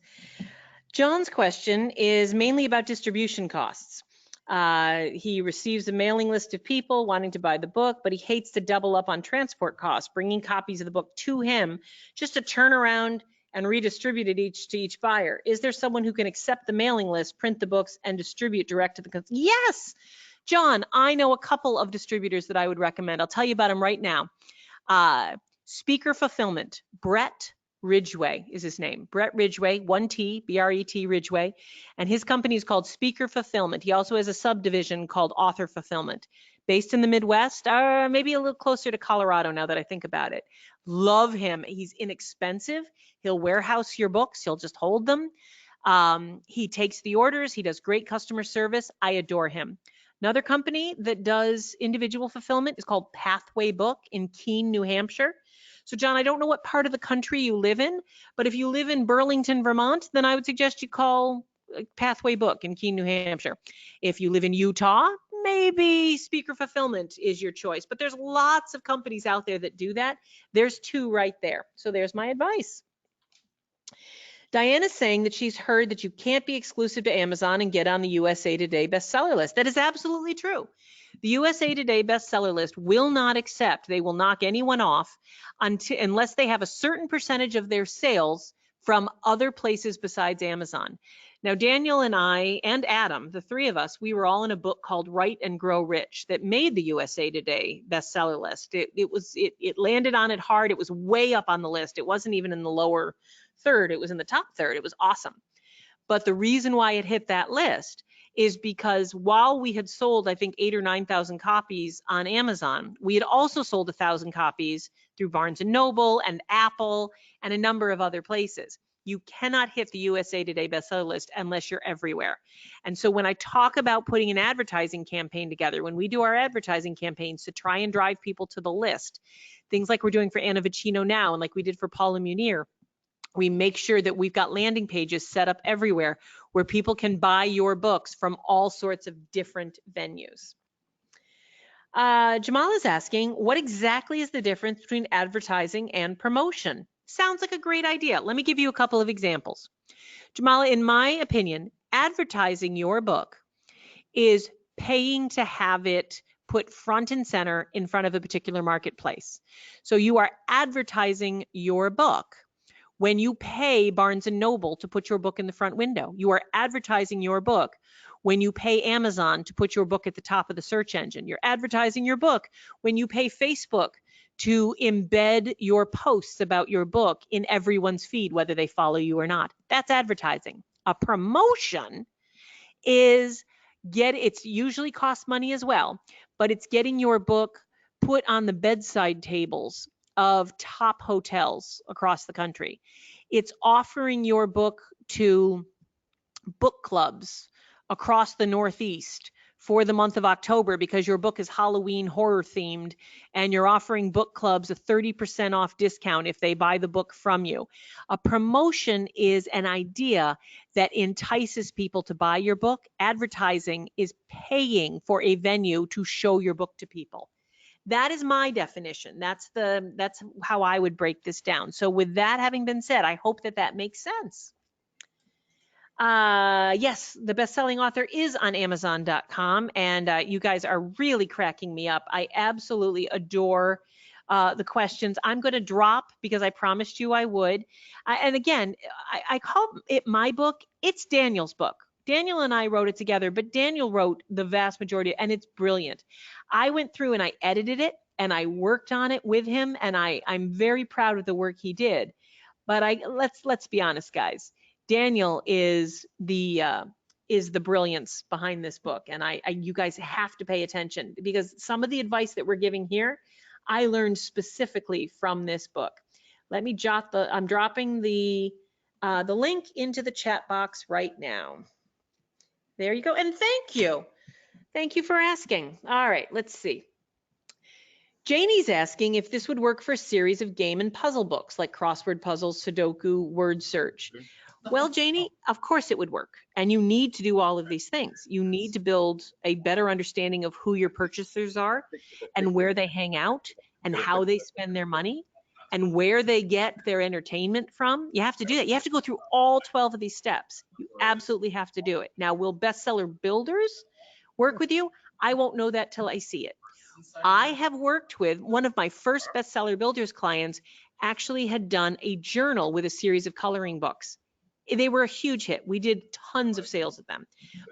John's question is mainly about distribution costs. He receives a mailing list of people wanting to buy the book, but he hates to double up on transport costs, bringing copies of the book to him just to turn around and redistribute it to each buyer. Is there someone who can accept the mailing list, print the books, and distribute direct to the consumer? Yes, John, I know a couple of distributors that I would recommend. I'll tell you about them right now. Speaker Fulfillment, Brett Ridgway is his name. Brett Ridgway, 1T, B-R-E-T, Ridgway. And his company is called Speaker Fulfillment. He also has a subdivision called Author Fulfillment. Based in the Midwest, maybe a little closer to Colorado now that I think about it. Love him. He's inexpensive. He'll warehouse your books. He'll just hold them. He takes the orders. He does great customer service. I adore him. Another company that does individual fulfillment is called Pathway Book in Keene, New Hampshire. So John, I don't know what part of the country you live in, but if you live in Burlington, Vermont, then I would suggest you call Pathway Book in Keene, New Hampshire. If you live in Utah, maybe Speaker Fulfillment is your choice, but there's lots of companies out there that do that. There's 2 right there. So there's my advice. Diana's saying that she's heard that you can't be exclusive to Amazon and get on the USA Today bestseller list. That is absolutely true. The USA Today bestseller list will not accept, they will knock anyone off unless they have a certain percentage of their sales from other places besides Amazon. Now, Daniel and I and Adam, the three of us, we were all in a book called Write and Grow Rich that made the USA Today bestseller list. It landed on it hard. It was way up on the list. It wasn't even in the lower third. It was in the top third. It was awesome. But the reason why it hit that list is because while we had sold, I think, 8,000 or 9,000 copies on Amazon, we had also sold 1,000 copies through Barnes & Noble and Apple and a number of other places. You cannot hit the USA Today bestseller list unless you're everywhere. And so when I talk about putting an advertising campaign together, when we do our advertising campaigns to try and drive people to the list, things like we're doing for Anna Vicino now and like we did for Paula Munir, we make sure that we've got landing pages set up everywhere where people can buy your books from all sorts of different venues. Jamal is asking, what exactly is the difference between advertising and promotion? Sounds like a great idea. Let me give you a couple of examples. Jamal, in my opinion, advertising your book is paying to have it put front and center in front of a particular marketplace. So you are advertising your book when you pay Barnes & Noble to put your book in the front window. You are advertising your book when you pay Amazon to put your book at the top of the search engine. You're advertising your book when you pay Facebook to embed your posts about your book in everyone's feed, whether they follow you or not. That's advertising. A promotion is it's usually costs money as well, but it's getting your book put on the bedside tables of top hotels across the country. It's offering your book to book clubs across the Northeast for the month of October because your book is Halloween horror themed and you're offering book clubs a 30% off discount if they buy the book from you. A promotion is an idea that entices people to buy your book. Advertising is paying for a venue to show your book to people. That is my definition. That's how I would break this down. So with that having been said, I hope that makes sense. Yes, the best-selling author is on Amazon.com, and you guys are really cracking me up. I absolutely adore the questions. I'm going to drop because I promised you I would. And again, I call it my book. It's Daniel's book. Daniel and I wrote it together, but Daniel wrote the vast majority, and it's brilliant. I went through and I edited it, and I worked on it with him, and I'm very proud of the work he did. But let's be honest, guys. Daniel is the brilliance behind this book, and you guys have to pay attention because some of the advice that we're giving here, I learned specifically from this book. Let me I'm dropping the link into the chat box right now. There you go, and thank you for asking. All right, let's see. Janie's asking if this would work for a series of game and puzzle books like crossword puzzles, Sudoku, word search. Well, Janie, of course it would work. And you need to do all of these things. You need to build a better understanding of who your purchasers are and where they hang out and how they spend their money and where they get their entertainment from. You have to do that. You have to go through all 12 of these steps. You absolutely have to do it. Now, will bestseller builders work with you? I won't know that till I see it. I have worked with one of my first bestseller builders clients actually had done a journal with a series of coloring books. They were a huge hit. We did tons of sales of them,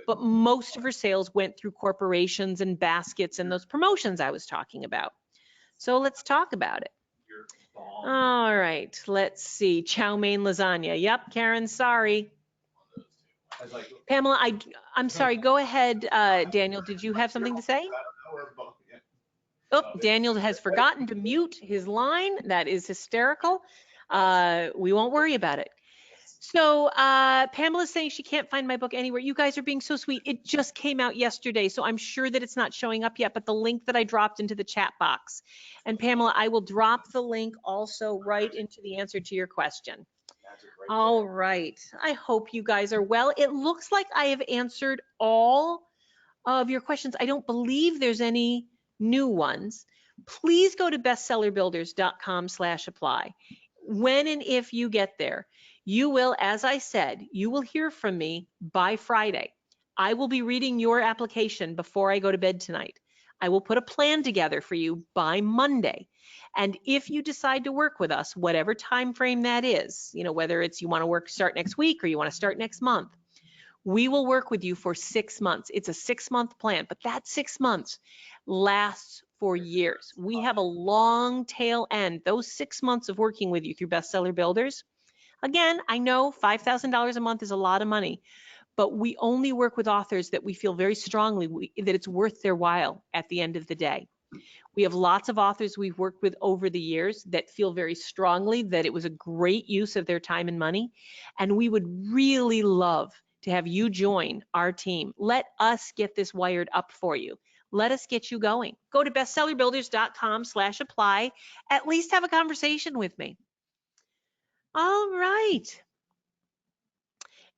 but most of her sales went through corporations and baskets and those promotions I was talking about. So let's talk about it. All right, let's see. Chow mein lasagna. Yep, Karen, sorry. Pamela, I'm sorry. Go ahead, Daniel. Did you have something to say? Oh, Daniel has forgotten to mute his line. That is hysterical. We won't worry about it. So Pamela's saying she can't find my book anywhere. You guys are being so sweet. It just came out yesterday, so I'm sure that it's not showing up yet, but the link that I dropped into the chat box. And Pamela, I will drop the link also right into the answer to your question. All right. I hope you guys are well. It looks like I have answered all of your questions. I don't believe there's any new ones. Please go to bestsellerbuilders.com/apply. When and if you get there, you will, as I said, you will hear from me by Friday. I will be reading your application before I go to bed tonight. I will put a plan together for you by Monday. And if you decide to work with us, whatever time frame that is, whether it's you want to start next week or you want to start next month, we will work with you for 6 months. It's a 6-month plan, but that 6 months lasts for years. We have a long tail end. Those 6 months of working with you through Bestseller Builders. Again, I know $5,000 a month is a lot of money, but we only work with authors that we feel very strongly that it's worth their while at the end of the day. We have lots of authors we've worked with over the years that feel very strongly that it was a great use of their time and money, and we would really love to have you join our team. Let us get this wired up for you. Let us get you going. Go to bestsellerbuilders.com/apply. At least have a conversation with me. All right.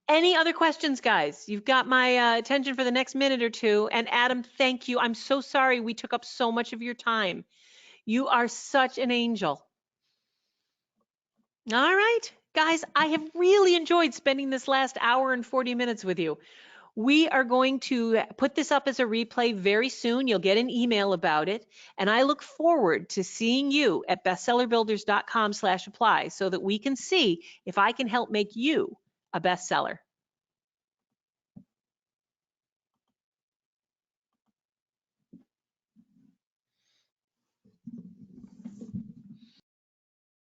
Any other questions, guys? You've got my attention for the next minute or two. And Adam, thank you. I'm so sorry we took up so much of your time. You are such an angel. All right, guys, I have really enjoyed spending this last hour and 40 minutes with you. We are going to put this up as a replay very soon. You'll get an email about it. And I look forward to seeing you at bestsellerbuilders.com/apply so that we can see if I can help make you a bestseller.